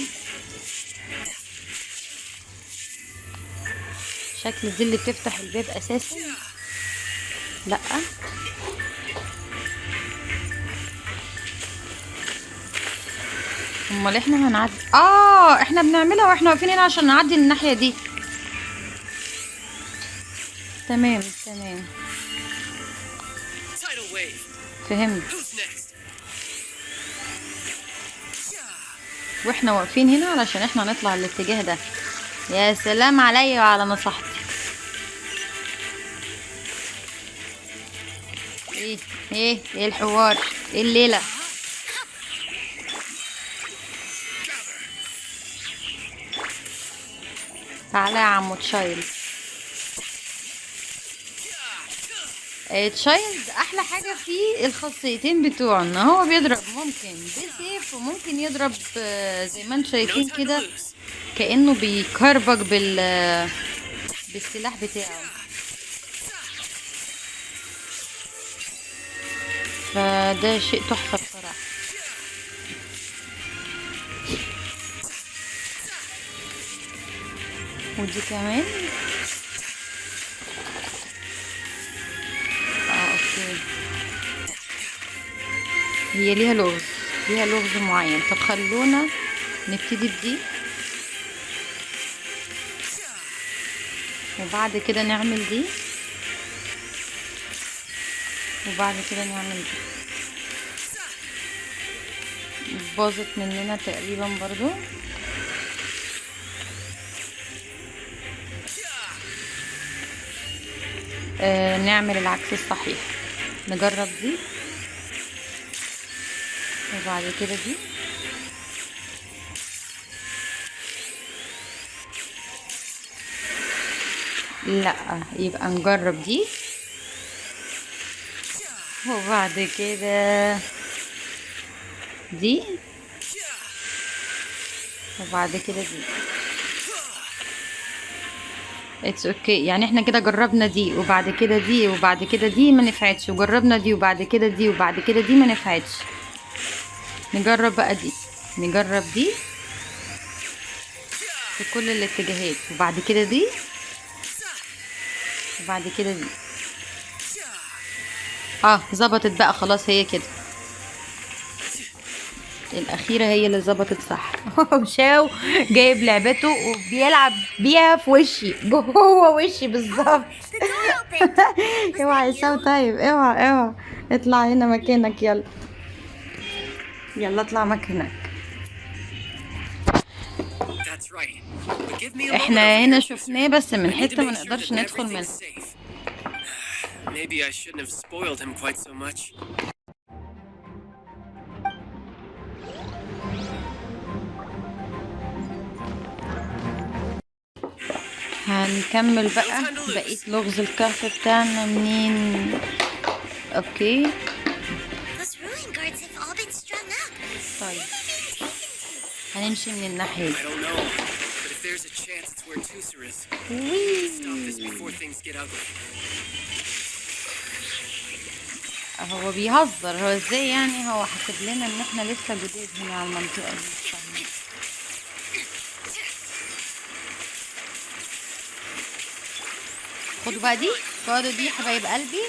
شكل دي اللي بتفتح الباب اساسا. لا، امال احنا هنعدي؟ احنا بنعملها واحنا واقفين هنا عشان نعدي الناحية دي. تمام تمام، فهمت. واحنا واقفين هنا علشان احنا نطلع الاتجاه ده. يا سلام عليا وعلى نصيحتي. ايه الحوار، ايه الليلة؟ تعالى يا عمو تشايلد. تشايلد احلى حاجه فيه الخاصيتين بتوعه، ان هو بيضرب ممكن بسيف وممكن يضرب زي ما انتم شايفين كده كانه بيكربج بالسلاح بتاعه. فده شيء تحفه بصراحه. ودي كمان اوكي، هي ليها لغز، ليها لغز معين. طب خلونا نبتدي بدي وبعد كده نعمل دي وبعد كده نعمل دي. باظت مننا تقريبا برضو. نعمل العكس الصحيح، نجرب دي وبعد كده دي لا، يبقى نجرب دي وبعد كده دي وبعد كده دي. اتس اوكي، يعني احنا كده جربنا دي وبعد كده دي وبعد كده دي ما نفعتش، وجربنا دي وبعد كده دي وبعد كده دي ما نفعتش. نجرب بقى دي، نجرب دي في كل الاتجاهات وبعد كده دي وبعد كده دي. ظبطت بقى خلاص، هي كده الأخيرة هي اللي ظبطت صح. شاو جايب لعبته وبيلعب بيها في وشي، جوه وشي بالظبط. اوعى يا شاو، طيب اوعى اطلع هنا مكانك، يلا يلا اطلع مكانك. احنا هنا شفناه بس من حتة ما نقدرش ندخل منها. Maybe I shouldn't have spoiled him quite so much. هنكمل بقى بقية لغز الكهف بتاعنا منين. اوكي طيب هنمشي من الناحية دي. هو بيهزر، هو ازاي يعني؟ هو حاسب لنا ان احنا لسه جداد هنا على المنطقة دي. خدوا بقى دي، خدوا دي حبايب قلبي.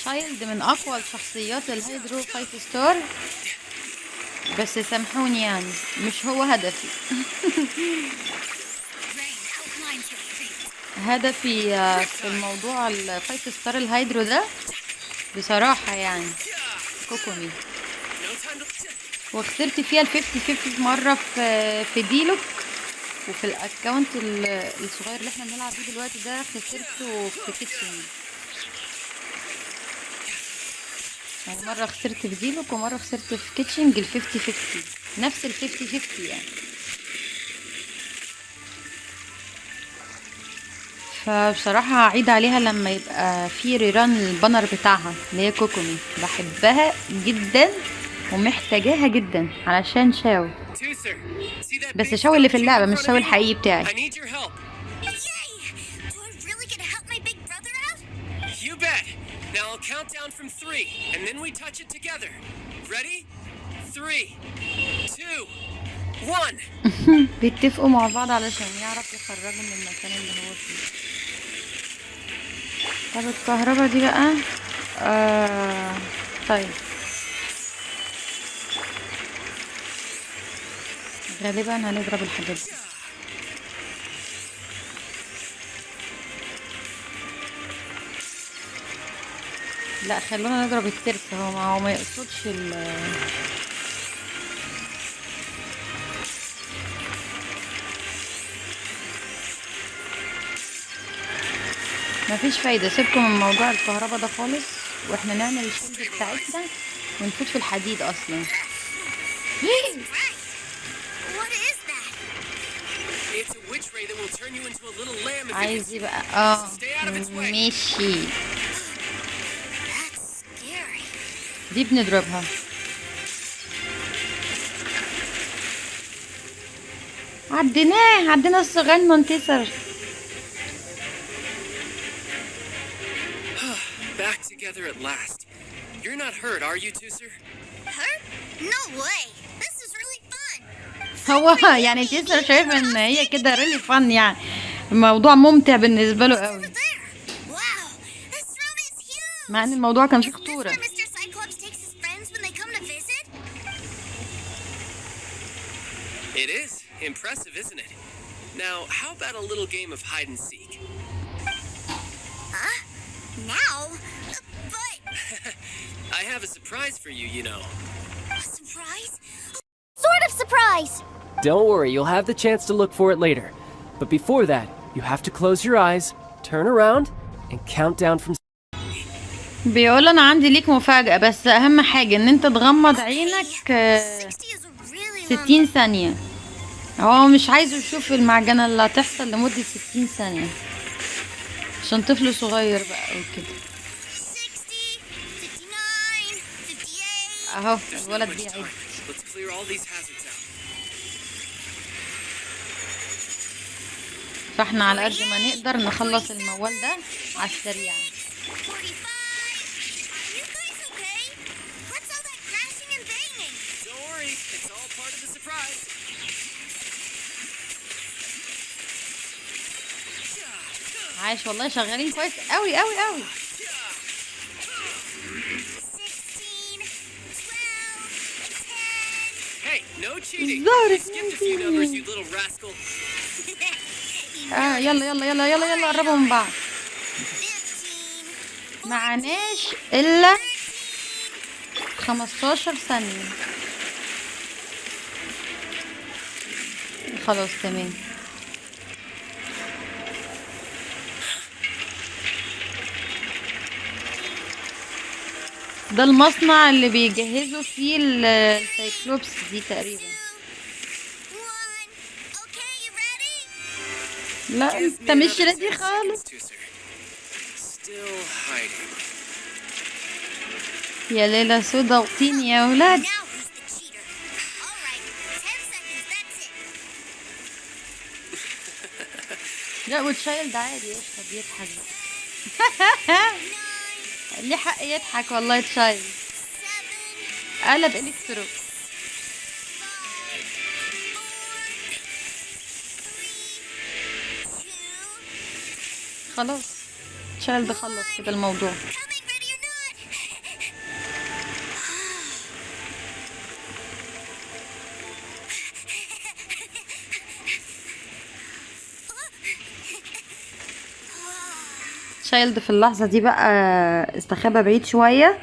تشايلد من اقوى الشخصيات الهيدرو 5 ستار، بس سامحوني يعني مش هو هدفي. هدفي في الموضوع ال5 ستار الهيدرو ده بصراحة يعني كوكومي، وخسرت فيها ال50-50 مرة في ديلوك، وفي الاكونت الصغير اللي احنا بنلعب بيه دلوقتي ده خسرته في كيتشن. يعني مرة خسرت في ديلوك ومرة خسرت في كيتشنج ال50-50، نفس ال50-50 يعني. فبصراحة هعيد عليها لما يبقى في ريران البانر بتاعها اللي هي كوكومي، بحبها جدا ومحتاجاها جدا علشان شاو، بس شاو اللي في اللعبة مش شاو الحقيقي بتاعي. Now I'll count down from 3, and then we touch it together. Ready? 3, 2, 1. بيتفقوا مع بعض علشان يعرف يخرجوا من المكان اللي هو فيه. طب الكهرباء دي بقى طيب غالبا هنضرب الحاجات دي. لا خلونا نضرب الترس، هو ما يقصدش مفيش فايدة. سيبكم من موضوع الكهرباء ده خالص، واحنا نعمل الشيلد بتاعتنا ونفوت في الحديد اصلا. What is that? It's a witch ray that will turn you into a little lamb if عايز you يبقى stay out of its way. ماشي. That's scary. دي بنضربها. عدينا الصغير منتصر. Back together at last. You're not hurt, are you, Tooser? Hurt? No way. This is really fun. هو يعني تيسر شايفه ان هي كده ريلي فن، يعني الموضوع ممتع بالنسبه له قوي، Wow, this room is huge. مع ان الموضوع كان فيه خطوره. Mr. Cyclops takes his friends when they come to visit? It is. Impressive, isn't it? Now, how about a little game of hide and seek? Huh? Now? But... I have a surprise for you, you know. A surprise? Sort of surprise. Don't worry, you'll have the chance to look for it later. But before that, you have to close your eyes, turn around, and count down from... بيقول انا عندي ليك مفاجأة، بس اهم حاجة ان انت تغمض عينك 60 ثانية. هو مش عايزه يشوف المعجنة اللي هتحصل لمدة 60 ثانية عشان طفل صغير بقى وكده. 59, 58. اهو الولد بيعد. Let's clear all these hazards out. فاحنا على قد ما نقدر نخلص الموال ده على السريع. 45. Are you guys okay? What's all that crashing and banging? Don't worry, it's all part of the surprise. عايش والله، شغالين كويس قوي قوي قوي. 16, 12, 10. Hey, no cheating. الظاهر You skipped a few numbers, you little rascal. يلا يلا يلا يلا يلا قربوا من بعض. 15. معناش الا 15 ثانية. خلاص تمام. ده المصنع اللي بيجهزوا فيه السايكلوبس دي تقريبا. 1. Okay, you ready? لا انت مش ريدي خالص. Still hiding. يا ليلى سودا وطين يا ولاد. Now who's the cheater? All right, 10 seconds, that's it. لا وتشايلد عادي يشرب يضحك. ليه حق يضحك والله تشايلد. 7, قلب الكترو. 5, 4, 3, 2. خلاص تشايلد خلص كده الموضوع. Coming, ready or not? تشايلد في اللحظة دي بقى استخبى بعيد شوية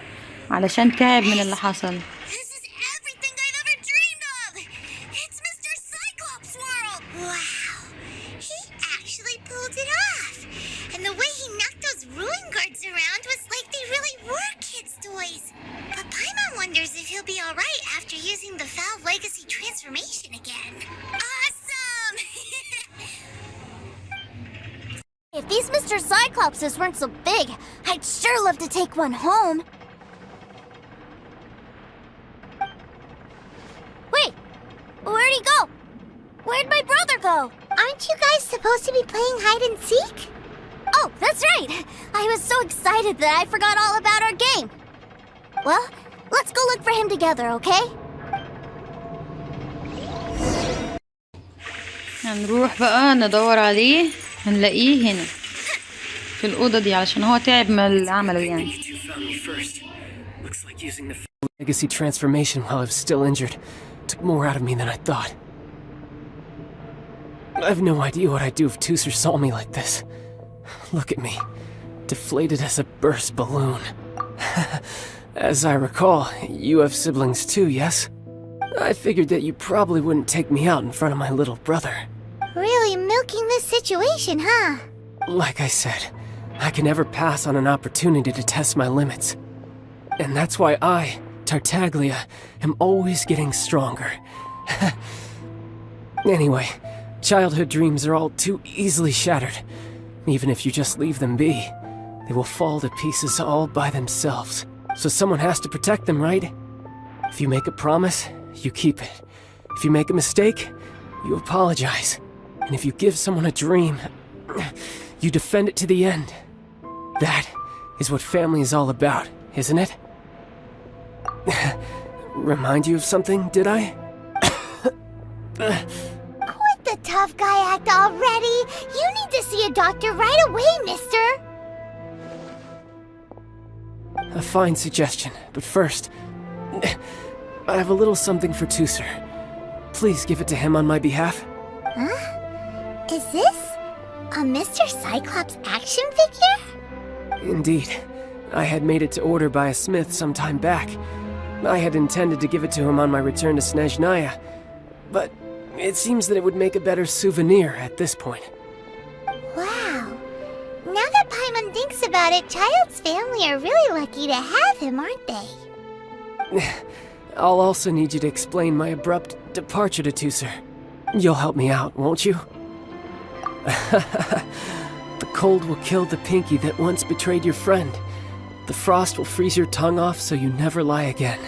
علشان تعب من اللي حصل. This is everything I've ever dreamed of! It's Mr. Cyclops' world! Wow! He actually pulled it off! And the way he knocked those ruin guards around was like they really were kids' toys! But Paimon wonders if he'll be alright after using the Valve Legacy transformation again. Awesome! If these Mr. Cyclopses weren't so big, I'd sure love to take one home. Wait, where'd he go? Where'd my brother go? Aren't you guys supposed to be playing hide and seek? Oh, that's right. I was so excited that I forgot all about our game. Well, let's go look for him together, okay? هنروح بقى ندور عليه، هنلاقيه هنا في الأوضة دي علشان هو تعب من اللي عمله يعني. Looks like using the legacy transformation while I was still injured took more out of me than I thought. I have no idea what I'd do if Tooser saw me like this. Look at me, deflated as a burst balloon. As I recall, you have siblings too, yes? I figured that you probably wouldn't take me out in front of my little brother. Really milking this situation, huh? Like I said, I can never pass on an opportunity to test my limits. And that's why I, Tartaglia am always getting stronger. Anyway, childhood dreams are all too easily shattered. Even if you just leave them be, they will fall to pieces all by themselves. So someone has to protect them, right? If you make a promise, you keep it. If you make a mistake, you apologize. And if you give someone a dream, you defend it to the end. That is what family is all about, isn't it? Remind you of something, did I? Quit the tough guy act already! You need to see a doctor right away, mister! A fine suggestion, but first, I have a little something for Tusser. Please give it to him on my behalf. Huh? Is this a Mr. Cyclops action figure? Indeed. I had made it to order by a smith some time back. I had intended to give it to him on my return to Snezhnaya, but it seems that it would make a better souvenir at this point. Wow. Now that Paimon thinks about it, Child's family are really lucky to have him, aren't they? I'll also need you to explain my abrupt departure to Tusser. You'll help me out, won't you? The cold will kill the pinky that once betrayed your friend. The frost will freeze your tongue off so you never lie again.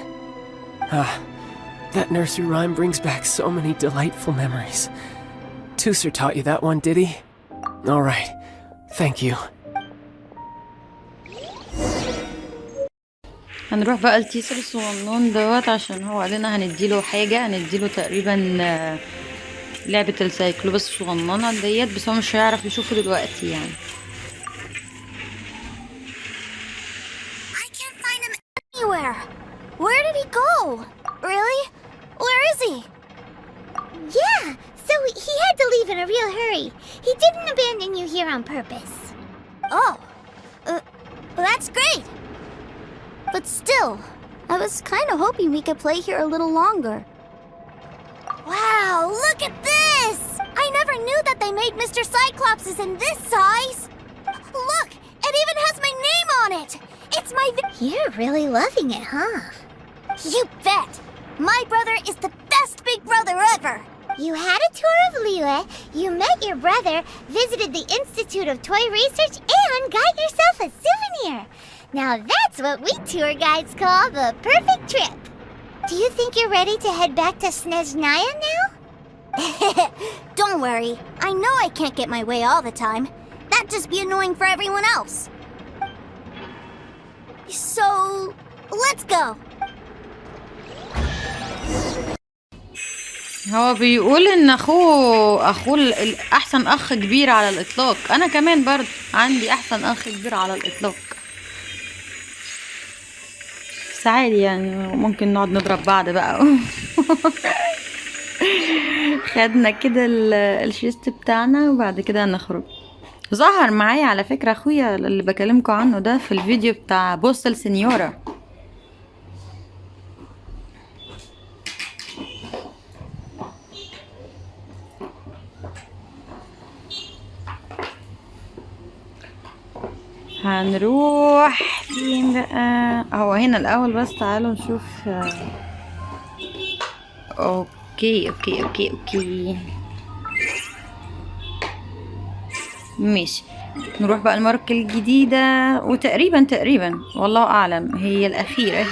That nursery rhyme brings back so many delightful memories. Tusser taught you that one, did he? All right. Thank you. هنروح بقى التيسر الصغنون دوت عشان هو قالنا هنديله حاجة، هنديله تقريبا لعبة السايكلوبس الصغننة ديت، بس هو مش هيعرف يشوفه دلوقتي يعني. I can't find him anywhere. Where did he go? Really? Where is he? Yeah, so he had to leave in a real hurry. He didn't abandon you here on purpose. Oh, that's great. But still, I was kind of hoping we could play here a little longer. Wow, look at this! I never knew that they made Mr. Cyclops in this size. Look, it even has my name on it. It's my You're really loving it, huh? You bet. My brother is the best big brother ever. You had a tour of Liyue, you met your brother, visited the Institute of Toy Research, and got yourself a souvenir. Now that's what we tour guides call the perfect trip. Do you think you're ready to head back to Snezhnaya now? Don't worry. I know I can't get my way all the time. That'd just be annoying for everyone else. So, let's go. هو بيقول ان اخوه احسن اخ كبير على الاطلاق. انا كمان برضه عندي احسن اخ كبير على الاطلاق. بس عادي يعني ممكن نقعد نضرب بعض بقى. خدنا كده الشيست بتاعنا وبعد كده نخرج. ظهر معايا على فكرة اخويا اللي بكلمكم عنه ده في الفيديو بتاع بوستل سينيورا. هنروح فين بقى؟ هو هنا الاول، بس تعالوا نشوف. اوكي اوكي اوكي اوكي ماشي. نروح بقى الماركة الجديدة، وتقريبا والله اعلم هي الاخيرة.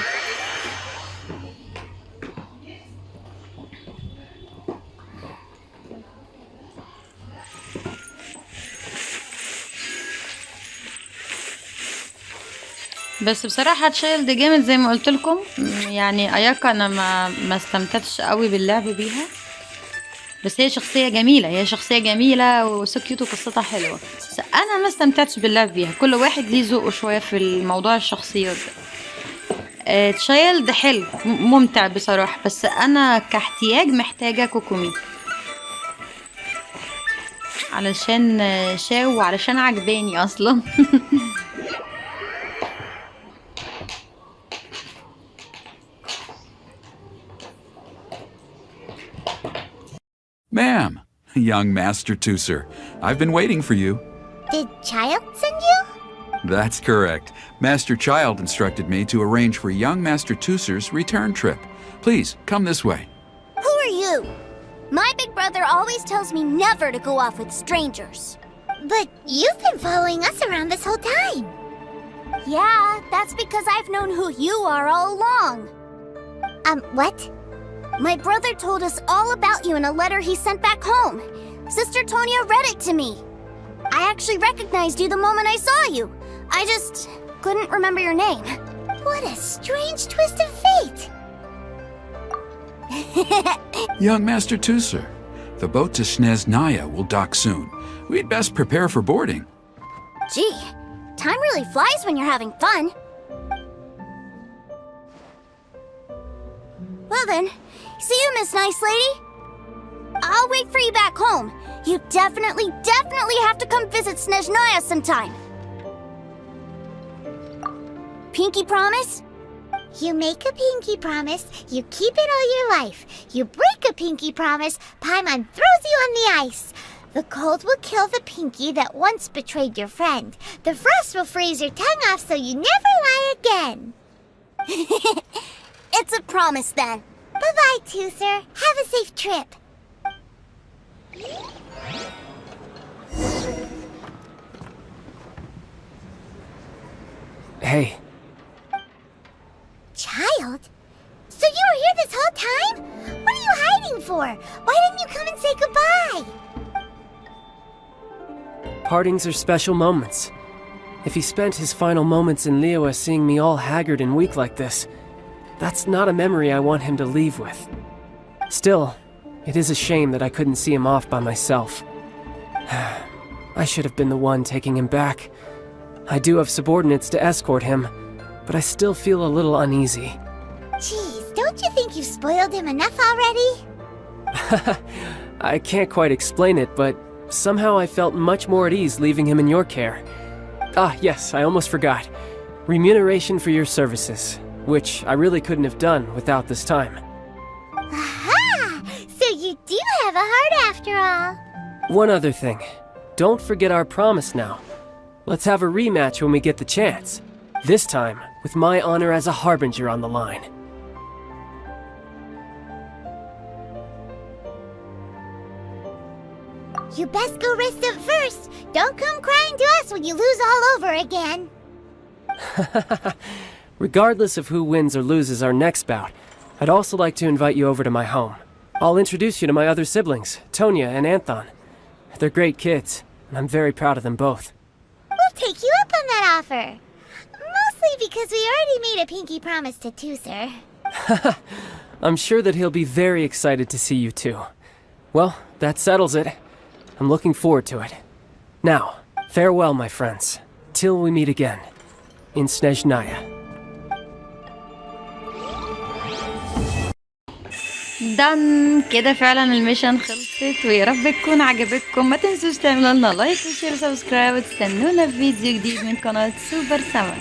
بس بصراحة تشايلد جامد زي ما قلت لكم. يعني اياكا انا ما استمتعتش قوي باللعب بيها، بس هي شخصية جميلة وسكيوت وقصتها حلوة، بس انا ما استمتعتش باللعب بيها. كل واحد ليه ذوقه شوية في الموضوع الشخصيات ده. تشايلد حلو ممتع بصراحة، بس انا كاحتياج محتاجة كوكومي علشان شاو وعلشان عجباني اصلا. Ma'am, young Master Tusser, I've been waiting for you. Did Child send you? That's correct. Master Child instructed me to arrange for young Master Tusser's return trip. Please, come this way. Who are you? My big brother always tells me never to go off with strangers. But you've been following us around this whole time. Yeah, that's because I've known who you are all along. What? My brother told us all about you in a letter he sent back home. Sister Tonya read it to me. I actually recognized you the moment I saw you. I just couldn't remember your name. What a strange twist of fate. Young Master Tusser, the boat to Snezhnaya will dock soon. We'd best prepare for boarding. Gee, time really flies when you're having fun. Well then, see you, Miss Nice Lady. I'll wait for you back home. You definitely have to come visit Snezhnaya sometime. Pinky promise? You make a pinky promise, you keep it all your life. You break a pinky promise, Paimon throws you on the ice. The cold will kill the pinky that once betrayed your friend. The frost will freeze your tongue off so you never lie again. It's a promise then. Bye-bye, Tusser. Have a safe trip. Hey. Child? So you were here this whole time? What are you hiding for? Why didn't you come and say goodbye? Partings are special moments. If he spent his final moments in Liyue seeing me all haggard and weak like this, that's not a memory I want him to leave with. Still, it is a shame that I couldn't see him off by myself. I should have been the one taking him back. I do have subordinates to escort him, but I still feel a little uneasy. Jeez, don't you think you've spoiled him enough already? I can't quite explain it, but somehow I felt much more at ease leaving him in your care. Ah, yes, I almost forgot. Remuneration for your services, which I really couldn't have done without this time. Aha! So you do have a heart after all. One other thing. Don't forget our promise now. Let's have a rematch when we get the chance. This time, with my honor as a harbinger on the line. You best go rest up first. Don't come crying to us when you lose all over again. Regardless of who wins or loses our next bout, I'd also like to invite you over to my home. I'll introduce you to my other siblings, Tonya and Anthon. They're great kids, and I'm very proud of them both. We'll take you up on that offer. Mostly because we already made a pinky promise to Tusser. I'm sure that he'll be very excited to see you too. Well, that settles it. I'm looking forward to it. Now, farewell, my friends, till we meet again, in Snezhnaya. دن كده فعلا الميشن خلصت، ويا رب تكون عجبتكم. ما تنسوش تعملوا لنا لايك وشير وسبسكرايب، وتستنونا في فيديو جديد من قناة سوبر 7.